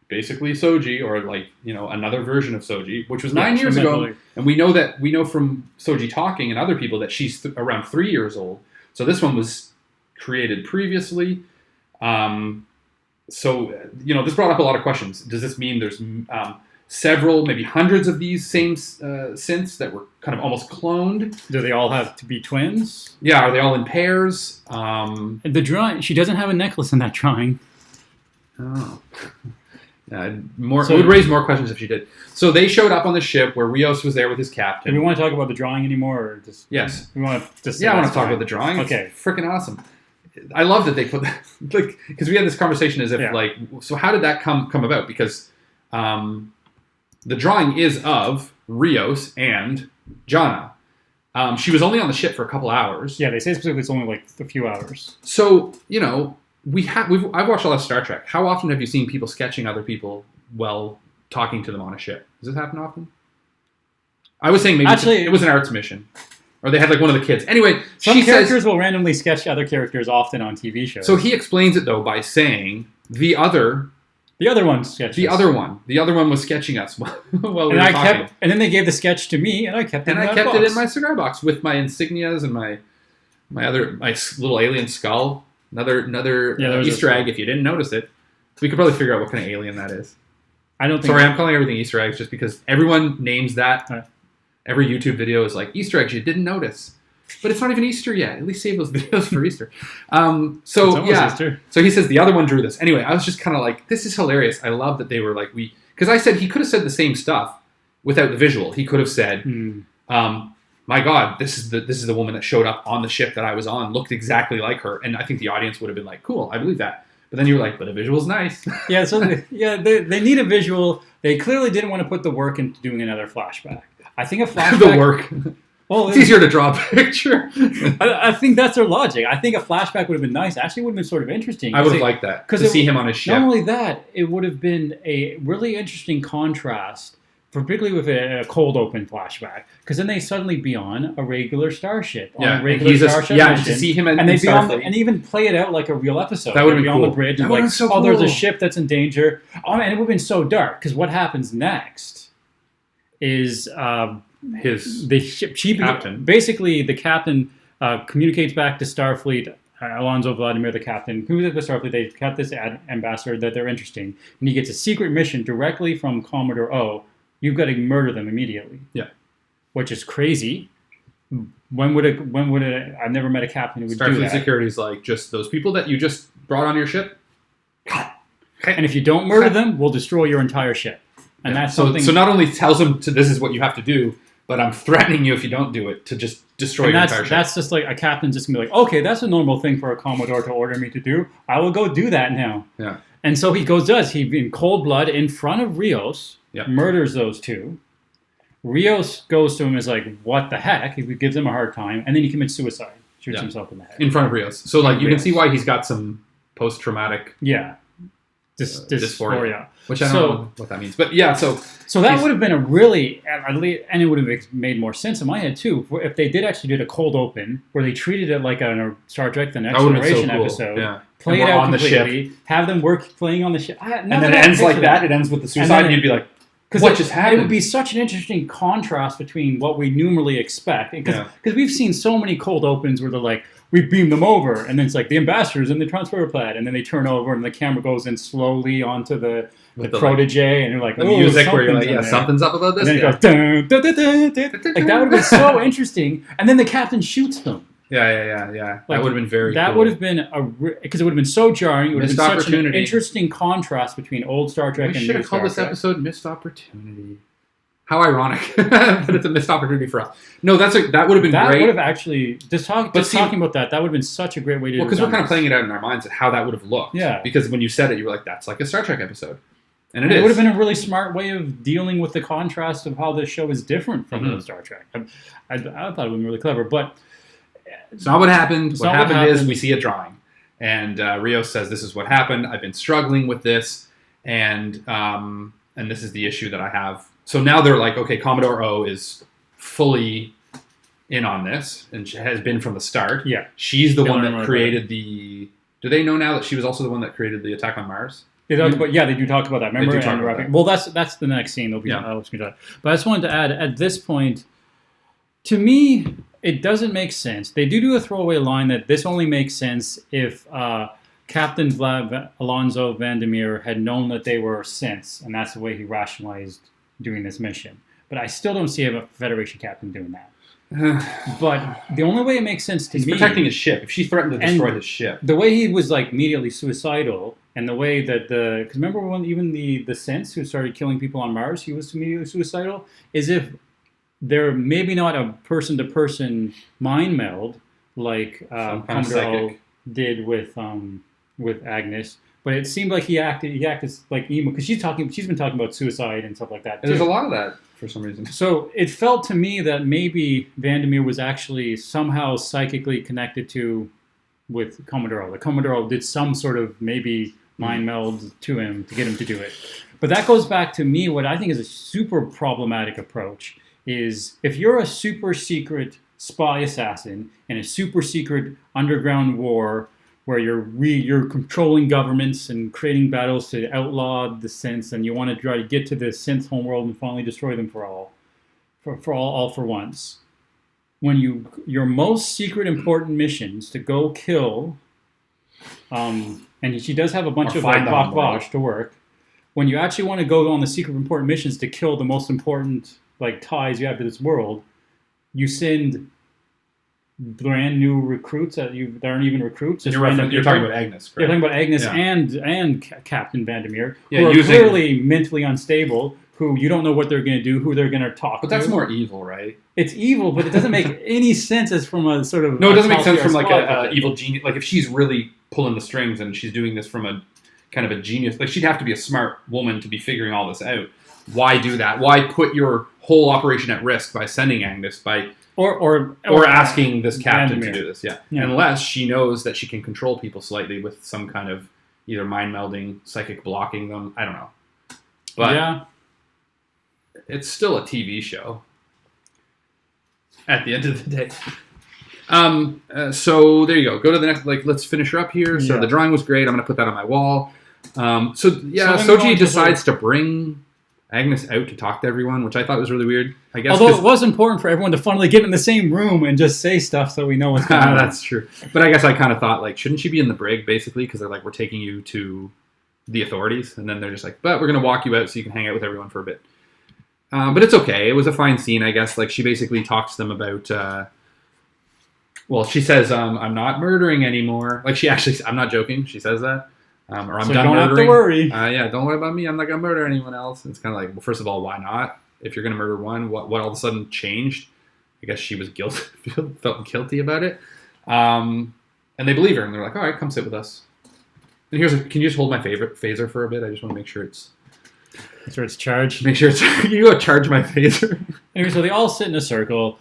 basically Shoji, or like, another version of Shoji, which was 9 years ago. And we know from Shoji talking and other people that she's around 3 years old. So this one was created previously. So, this brought up a lot of questions. Does this mean there's several, maybe hundreds of these same synths that were kind of almost cloned? Do they all have to be twins? Yeah, are they all in pairs? The drawing, she doesn't have a necklace in that drawing. Oh. Yeah, it would raise more questions if she did. So they showed up on the ship where Rios was there with his captain. Do we want to talk about the drawing anymore? Or just, yes. We want to just I want to talk about the drawing. Okay. It's freaking awesome. I love that they put that, because we had this conversation as if, so how did that come about? Because the drawing is of Rios and Jana. She was only on the ship for a couple hours. Yeah, they say specifically it's only like a few hours. So, I've watched a lot of Star Trek. How often have you seen people sketching other people while talking to them on a ship? Does this happen often? I was saying maybe it was an arts mission. Or they had like one of the kids. Anyway, some characters will randomly sketch other characters often on TV shows. So he explains it though by saying the other one sketched the other one was sketching us while we were talking. And then they gave the sketch to me, and I kept it. It in my cigar box with my insignias and my little alien skull. Another Easter egg. If you didn't notice it, we could probably figure out what kind of alien that is. I don't think. Sorry, I'm calling everything Easter eggs just because everyone names that. Every YouTube video is like Easter eggs you didn't notice, but it's not even Easter yet. At least save those videos for Easter. Easter. So he says the other one drew this. Anyway, I was just kind of like, this is hilarious. I love that they were like because I said he could have said the same stuff without the visual. He could have said, "My God, this is the woman that showed up on the ship that I was on. Looked exactly like her." And I think the audience would have been like, "Cool, I believe that." But then you were like, "But the visual's nice." Yeah. So they need a visual. They clearly didn't want to put the work into doing another flashback. I think a flashback... the work. Well, it's easier to draw a picture. I think that's their logic. I think a flashback would have been nice. Actually, it would have been sort of interesting. I would have liked that, to see him on his ship. Not only that, it would have been a really interesting contrast, particularly with a cold open flashback, because then they suddenly be on a regular starship. To see him and they'd be on and even play it out like a real episode. That would be cool. On the bridge and like, so cool. There's a ship that's in danger. And it would have been so dark, because what happens next is the ship captain. Basically, the captain communicates back to Starfleet. Alonzo Vladimir, the captain, who's at the Starfleet. They kept this ambassador that they're interesting, and he gets a secret mission directly from Commodore O. You've got to murder them immediately. Yeah, which is crazy. When would it? I've never met a captain who would do that. Starfleet security's like, just those people that you just brought on your ship. And if you don't murder them, we'll destroy your entire ship. And that's something. So not only tells them this is what you have to do, but I'm threatening you if you don't do it to just destroy your entire ship. That's just like a captain's just gonna be like, okay, that's a normal thing for a Commodore to order me to do. I will go do that now. Yeah. And so he in cold blood in front of Rios, murders those two. Rios goes to him and is like, what the heck? He gives him a hard time, and then he commits suicide, shoots himself in the head in front of Rios. So like you can see why he's got some post-traumatic dysphoria. Which I don't know what that means. But yeah, so that would have been a really, and it would have made more sense in my head too, if they did actually do a cold open, where they treated it like a Star Trek The Next Generation episode, play it out completely, have them playing on the ship. And then it ends like that, it ends with the suicide, and you'd be like, what just happened? It would be such an interesting contrast between what we normally expect. Because we've seen so many cold opens where they're like, we beam them over, and then it's like the ambassadors in the transfer pad, and then they turn over and the camera goes in slowly onto the protege, and you're like, the music where you're like, something's up about this. And then it goes, dun, dun, dun, dun, dun. Like that would have been so interesting. And then the captain shoots them. Yeah. Like, that would have been very That cool. would have been because it would have been so jarring. It would have been such an interesting contrast between old Star Trek and new Star Trek. We should have called this episode Missed Opportunity. How ironic. But it's a missed opportunity for us. No, that would have been great. That would have actually, talking about that would have been such a great way to do it. Well, because we're kind of playing it out in our minds at how that would have looked. Yeah. Because when you said it, you were like, that's like a Star Trek episode. And it would have been a really smart way of dealing with the contrast of how this show is different from Star Trek. I thought it would have been really clever, but... It's not what happened. What happened is we see a drawing. And Rios says, this is what happened. I've been struggling with this. And this is the issue that I have. So now they're like, okay, Commodore O is fully in on this. And she has been from the start. Yeah. She's the one that created the... Do they know now that she was also the one that created the attack on Mars? They do talk about that. Remember? Well, that's the next scene. But I just wanted to add, at this point, to me... it doesn't make sense. They do a throwaway line that this only makes sense if Captain Alonzo Vandermeer had known that they were synths, and that's the way he rationalized doing this mission. But I still don't see a Federation captain doing that. But the only way it makes sense to me... He's protecting his ship. If she threatened to destroy his ship. The way he was like immediately suicidal, and the way that because remember when even the synths who started killing people on Mars, he was immediately suicidal, is if they're maybe not a person-to-person mind meld like Commodore did with Agnes, but it seemed like he acted like emo because she's been talking about suicide and stuff like that too. There's a lot of that for some reason. So it felt to me that maybe Vandermeer was actually somehow psychically connected with Commodore. The Commodore did some sort of maybe mind meld to him to get him to do it. But that goes back to me what I think is a super problematic approach is if you're a super secret spy assassin in a super secret underground war where you're controlling governments and creating battles to outlaw the synths, and you want to try to get to the synth homeworld and finally destroy them for once. When your most secret important missions to go kill, and she does have a bunch of like Bosch to work. When you actually want to go on the secret important missions to kill the most important like ties you have to this world, you send brand new recruits that aren't even recruits. You're talking about Agnes, correct? You're talking about Agnes and Captain Vandermeer, who are clearly mentally unstable, who you don't know what they're going to do, who they're going to talk to. But that's more evil, right? It's evil, but it doesn't make any sense as from a sort of... No, it doesn't make sense from like a evil genius. Like if she's really pulling the strings and she's doing this from a kind of a genius, like she'd have to be a smart woman to be figuring all this out. Why do that? Why put your whole operation at risk by sending Agnes, or asking this captain to do this? Yeah. Unless she knows that she can control people slightly with some kind of either mind melding, psychic blocking them. I don't know. But it's still a TV show at the end of the day. So there you go. Go to the next. Let's finish her up here. So the drawing was great. I'm going to put that on my wall. Shoji decides to bring Agnes out to talk to everyone, which I thought was really weird. I guess although it was important for everyone to finally get in the same room and just say stuff so we know what's going on. That's true. But I guess I kind of thought, like, shouldn't she be in the brig, basically? Because they're like, we're taking you to the authorities. And then they're just like, but we're going to walk you out so you can hang out with everyone for a bit. But it's okay. It was a fine scene, I guess. Like, she basically talks to them about... she says, I'm not murdering anymore. Like, I'm not joking. She says that. Or I'm done don't murdering. Have to worry. Don't worry about me. I'm not going to murder anyone else. It's kind of like, well, first of all, why not? If you're going to murder one, what all of a sudden changed? I guess she was felt guilty about it. And they believe her, and they're like, all right, come sit with us. And can you just hold my favorite phaser for a bit? I just want to make sure it's charged. Make sure it's... Can you go charge my phaser? Anyway, so they all sit in a circle.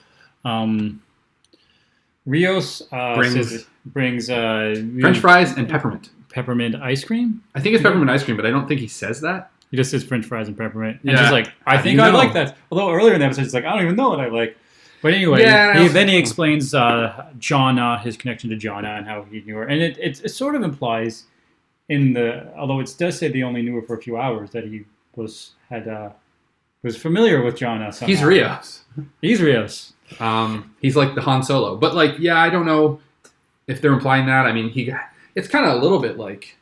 Rios brings French fries and peppermint ice cream. I think it's peppermint ice cream, but I don't think he says that. He just says French fries and peppermint. And she's like, I think I like that. Although earlier in the episode, she's like, I don't even know what I like. But anyway, then he explains Jonna, his connection to Jonna, and how he knew her. And it sort of implies although it does say they only knew her for a few hours, that he was familiar with Jonna somehow. He's Rios. He's Rios. He's like the Han Solo. But I don't know if they're implying that. I mean, it's kind of a little bit like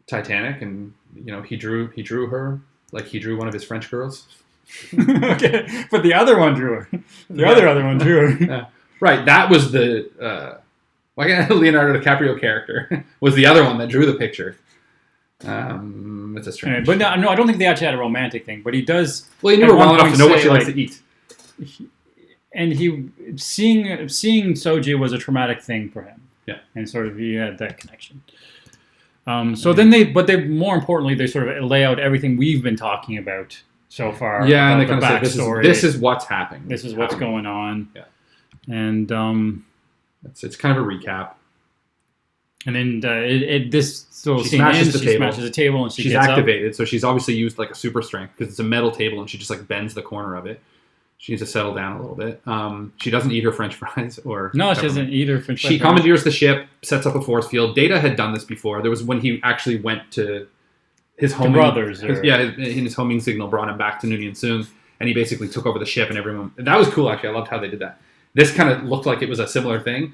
Titanic, and he drew her like he drew one of his French girls. Okay, but the other one drew her. The other one drew her. Yeah. Right, that was the Leonardo DiCaprio character was the other one that drew the picture. It's a strange. But no, I don't think they actually had a romantic thing. But he does. Well, he knew her well enough to know what she likes to eat. And seeing Shoji was a traumatic thing for him. Yeah, and sort of he had that connection. So then they more importantly, they sort of lay out everything we've been talking about so far. Yeah, and they kind of say this is what's happening. This is what's going on. Yeah, and it's kind of a recap. And then this she smashes the table and she's gets activated. up. So she's obviously used like a super strength because it's a metal table and she just like bends the corner of it. She needs to settle down a little bit. She doesn't eat her French fries No, she doesn't eat her French fries. She commandeers the ship, sets up a force field. Data had done this before. There was when he actually went to his homing... brothers. His homing signal brought him back to Noonien Soon, and he basically took over the ship and everyone... That was cool, actually. I loved how they did that. This kind of looked like it was a similar thing.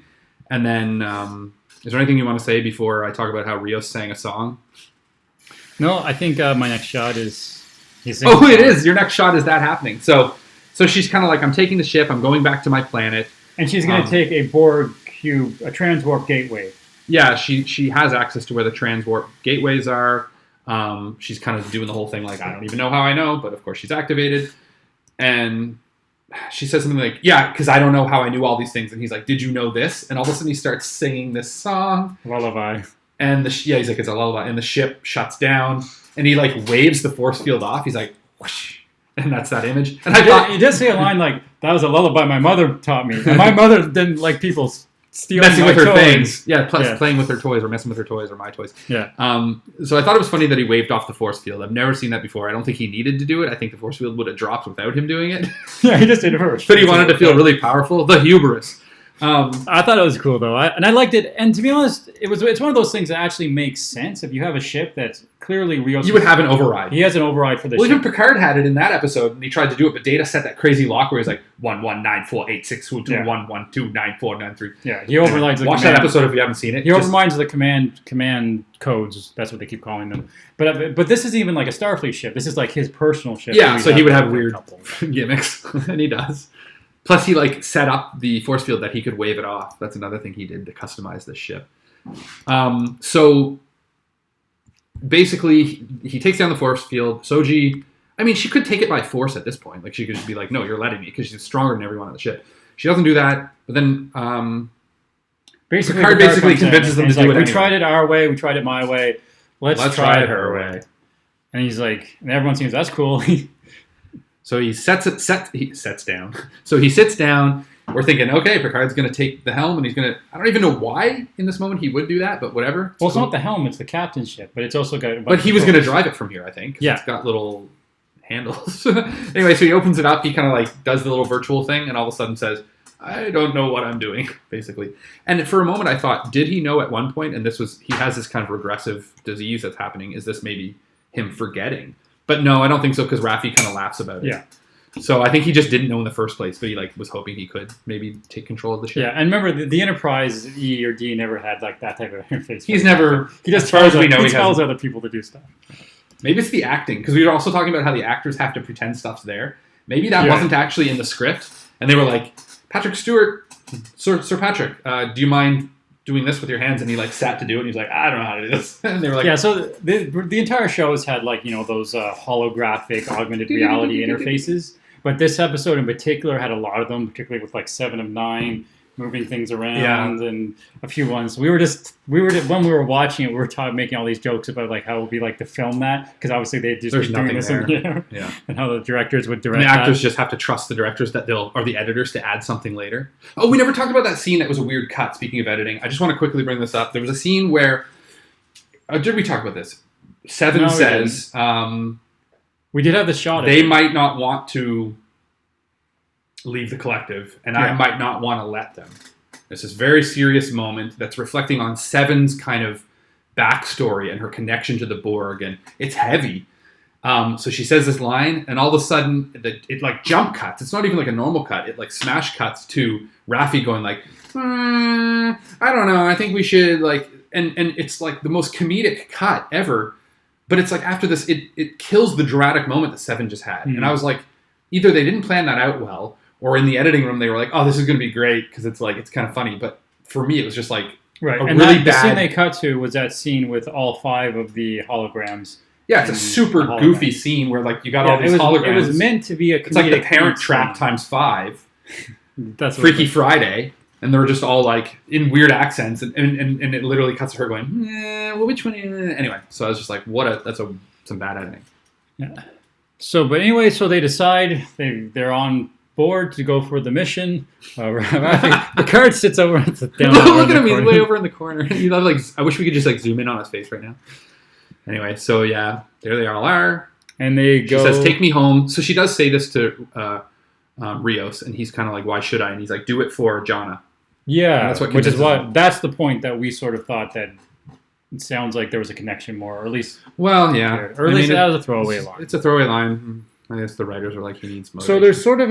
And then, is there anything you want to say before I talk about how Rios sang a song? No, I think my next shot is... Oh, it is! Your next shot is that happening. So she's kind of like, I'm taking the ship, I'm going back to my planet. And she's going to take a Borg cube, a transwarp gateway. Yeah, she has access to where the transwarp gateways are. She's kind of doing the whole thing like, I don't even know how I know, but of course she's activated. And she says something like, yeah, because I don't know how I knew all these things. And he's like, did you know this? And all of a sudden he starts singing this song. Lullaby. And he's like, it's a lullaby. And the ship shuts down. And he like waves the force field off. He's like, whoosh. And that's that image. And I thought... He does say a line like, that was a lullaby my mother taught me. And my mother didn't like people stealing messing my with her toys. things. Yeah, playing with her toys or messing with her toys or my toys. Yeah. So I thought it was funny that he waved off the force field. I've never seen that before. I don't think he needed to do it. I think the force field would have dropped without him doing it. Yeah, he just did it first. But he wanted to feel really powerful. The hubris. I thought it was cool though, and I liked it. And to be honest, it's one of those things that actually makes sense. If you have a ship that's clearly Rios, you would have an override. He has an override for the ship. Even Picard had it in that episode, and he tried to do it, but Data set that crazy lock where he's like 1194862211294993. Yeah, he overrides. Watch that episode if you haven't seen it. He overrides the command codes. That's what they keep calling them. But this is even like a Starfleet ship. This is like his personal ship. Yeah, so he would have weird gimmicks, and he does. Plus, he like set up the force field that he could wave it off. That's another thing he did to customize this ship. So basically, he takes down the force field. Shoji, I mean, she could take it by force at this point. Like she could just be like, "No, you're letting me," because she's stronger than everyone on the ship. She doesn't do that. But then, Picard basically convinces them to do it. We tried it our way. We tried it my way. Let's try it her way. And he's like, and everyone seems that's cool. So he sets down. So he sits down. We're thinking, okay, Picard's going to take the helm, and he's going to... I don't even know why in this moment he would do that, but whatever. Well, it's not the helm, it's the captain's ship, but it's also got... But he was going to drive it from here, I think. Yeah. It's got little handles. Anyway, so he opens it up. He kind of like does the little virtual thing, and all of a sudden says, I don't know what I'm doing, basically. And for a moment I thought, did he know at one point, and he has this kind of regressive disease that's happening, is this maybe him forgetting? But no, I don't think so, because Rafi kind of laughs about it. Yeah. So I think he just didn't know in the first place, but he like was hoping he could maybe take control of the ship. Yeah, and remember, the Enterprise E or D never had like that type of interface. He's never... He just tells other people to do stuff. Maybe it's the acting, because we were also talking about how the actors have to pretend stuff's there. Maybe that wasn't actually in the script, and they were like, Patrick Stewart, Sir Patrick, do you mind doing this with your hands? And he like sat to do it, and he's like, I don't know how to do this. And they were like, yeah. So the entire show has had like those holographic augmented reality interfaces, but this episode in particular had a lot of them, particularly with like 7 of 9 moving things around and a few ones. We were when we were watching it, we were making all these jokes about like how it would be like to film that, because obviously they just there's doing this there. And how the directors would direct. And the actors just have to trust the directors or the editors to add something later. Oh, we never talked about that scene that was a weird cut. Speaking of editing, I just want to quickly bring this up. There was a scene where did we talk about this? Seven says we did have the shot. They might not want to leave the collective, and I might not want to let them. It's this very serious moment that's reflecting on Seven's kind of backstory and her connection to the Borg, and it's heavy. So she says this line, and all of a sudden it like jump cuts. It's not even like a normal cut. It like smash cuts to Rafi going like, I don't know. I think we should like, and it's like the most comedic cut ever. But it's like after this, it kills the dramatic moment that Seven just had. And I was like, either they didn't plan that out well, or in the editing room they were like, oh, this is going to be great because it's like it's kind of funny. But for me, it was just like right. And really bad. The scene they cut to was that scene with all 5 of the holograms. Yeah, it's a super goofy scene where like you got all these holograms. It was meant to be a comedic. It's like the Parent Trap times 5. That's Freaky Friday. And they're just all like in weird accents, and it literally cuts to her going, well, which one? Anyway, so I was just like, that's some bad editing. Yeah. So, but anyway, so they decide they're on board to go for the mission. Picard sits over down. Look at him, he's way over in the corner. I wish we could just like zoom in on his face right now. Anyway, so yeah, there they all are, and they go. She says, "Take me home." So she does say this to Rios, and he's kind of like, "Why should I?" And he's like, "Do it for Jana." Yeah, that's the point that we sort of thought that it sounds like there was a connection more, or at least that was a throwaway line. It's a throwaway line. I guess the writers are like, he needs motivation. So there's sort of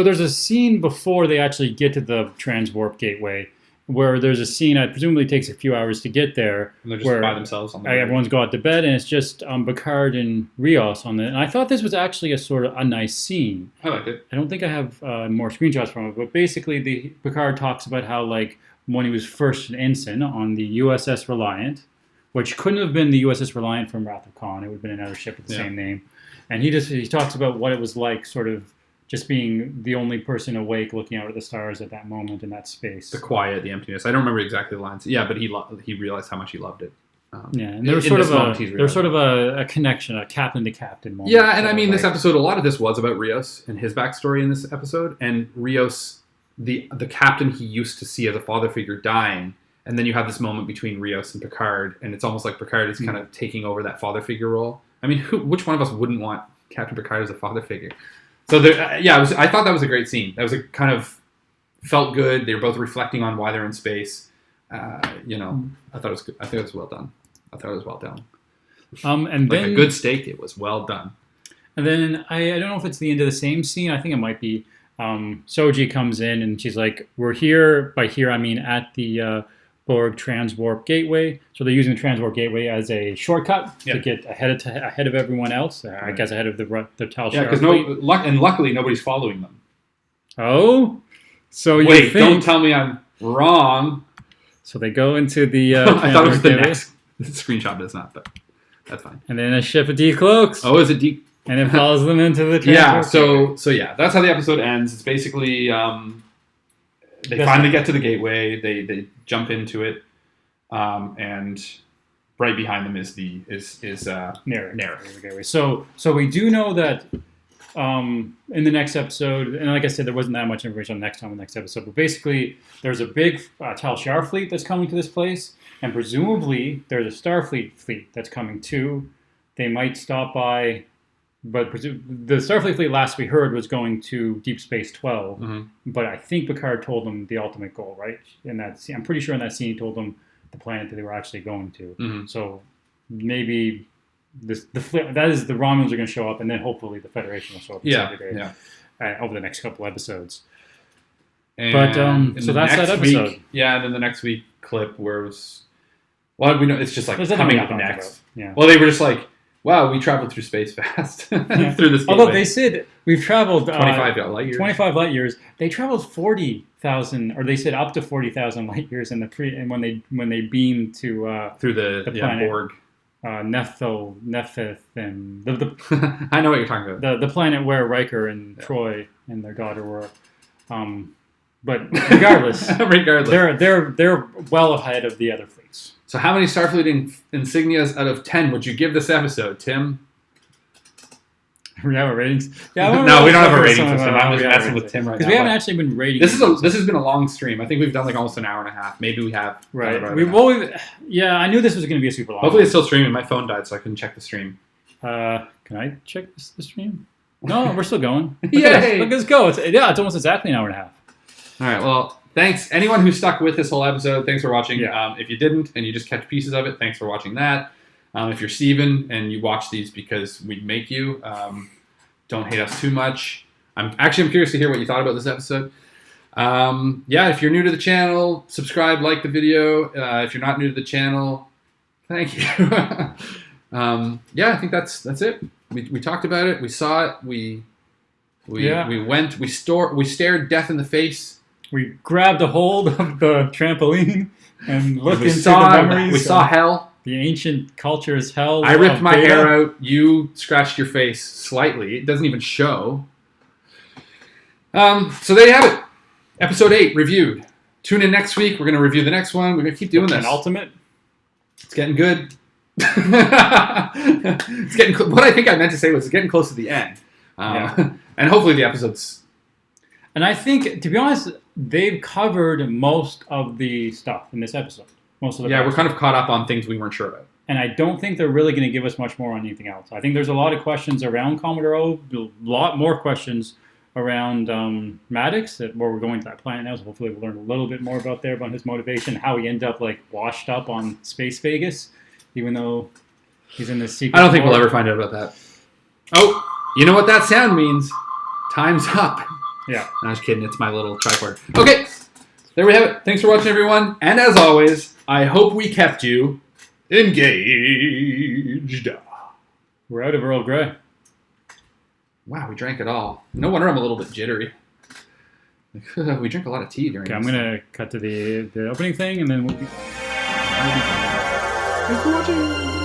there's a scene before they actually get to the transwarp gateway where there's a scene that presumably takes a few hours to get there. And they're just by themselves on the everyone's gone to bed, and it's just Picard and Rios on it. And I thought this was actually a nice scene. I liked it. I don't think I have more screenshots from it, but basically Picard talks about how, like, when he was first an ensign on the USS Reliant, which couldn't have been the USS Reliant from Wrath of Khan. It would have been another ship with the same name. And he talks about what it was like, sort of just being the only person awake, looking out at the stars at that moment in that space. The quiet, the emptiness. I don't remember exactly the lines. Yeah, but he realized how much he loved it. And there was sort of a connection, a captain to captain moment. Yeah, and I mean, this episode, a lot of this was about Rios and his backstory in this episode. And Rios, the captain he used to see as a father figure, dying. And then you have this moment between Rios and Picard, and it's almost like Picard is kind of taking over that father figure role. I mean, which one of us wouldn't want Captain Picard as a father figure? So I thought that was a great scene. That was a kind of felt good. They were both reflecting on why they're in space. I thought it was good. I think it was well done. And like then a good steak, it was well done. And then I don't know if it's the end of the same scene. I think it might be. Shoji comes in and she's like, "We're here." By here, I mean at the Borg transwarp gateway. So they're using the transwarp gateway as a shortcut to get ahead of everyone else. I guess ahead of the Tal Shar. Yeah, because luckily nobody's following them. Oh, so wait, don't tell me I'm wrong. So they go into the. I thought it was the next. The screenshot does not, but that's fine. And then a ship decloaks. Oh, is it de? And it follows them into the transport. So yeah, that's how the episode ends. It's basically they finally get to the gateway. They jump into it, and right behind them is Narek. So we do know that in the next episode, and like I said, there wasn't that much information on the next episode, but basically there's a big Tal Shar fleet that's coming to this place, and presumably there's a Starfleet fleet that's coming too. They might stop by. But the Starfleet fleet last we heard was going to Deep Space 12. Mm-hmm. But I think Picard told them the ultimate goal, right? In that scene, I'm pretty sure in that scene he told them the planet that they were actually going to. Mm-hmm. So maybe that is the Romulans are going to show up, and then hopefully the Federation will show up over the next couple episodes. And but so that's that episode. Week, and then the next week clip where it was, we know it's just like coming up next. Yeah. Well, they were just like, wow, we traveled through space fast through this gateway. Although they said we've traveled 25 light years. 25 light years. They traveled 40,000, or they said up to 40,000 light years in and when they beamed to through the planet Borg, Nephthym. I know what you're talking about. The planet where Riker and Troy and their daughter were. But regardless, they're well ahead of the other fleets. So how many Starfleet insignias out of 10 would you give this episode, Tim? We have a ratings. Yeah, no, we don't have a rating system. I'm just messing with Tim right now. Because we haven't actually been rating. This has been a long stream. I think we've done like almost an hour and a half. Maybe we have. Right. I knew this was going to be a super long. Hopefully it's still streaming. My phone died, so I couldn't check the stream. Can I check the stream? No, we're still going. Yay! Look at us go. It's almost exactly an hour and a half. All right, well, thanks. Anyone who stuck with this whole episode, thanks for watching. Yeah. If you didn't and you just catch pieces of it, thanks for watching that. If you're Steven and you watch these because we make you, don't hate us too much. I'm curious to hear what you thought about this episode. If you're new to the channel, subscribe, like the video. If you're not new to the channel, thank you. I think that's it. We talked about it. We saw it. We went. We stared death in the face. We grabbed a hold of the trampoline and looked into the memories. We saw hell. The ancient culture's hell. I ripped my hair out. You scratched your face slightly. It doesn't even show. So there you have it. Episode 8 reviewed. Tune in next week. We're going to review the next one. We're going to keep doing this. Penultimate. It's getting good. It's getting. What I think I meant to say was it's getting close to the end. And hopefully the episode's. And I think, to be honest, they've covered most of the stuff in this episode. We're kind of caught up on things we weren't sure about. And I don't think they're really going to give us much more on anything else. I think there's a lot of questions around Commodore O, a lot more questions around Maddox, where we're going to that planet now, so hopefully we'll learn a little bit more about his motivation, how he ended up washed up on Space Vegas, even though he's in this secret. I don't think we'll ever find out about that. Oh, You know what that sound means? Time's up. Yeah. No, I was kidding. It's my little tricorder. Okay. There we have it. Thanks for watching, everyone. And as always, I hope we kept you engaged. We're out of Earl Grey. Wow, we drank it all. No wonder I'm a little bit jittery. We drink a lot of tea during Okay, this. I'm going to cut to the opening thing, and then we'll be... Thanks for watching.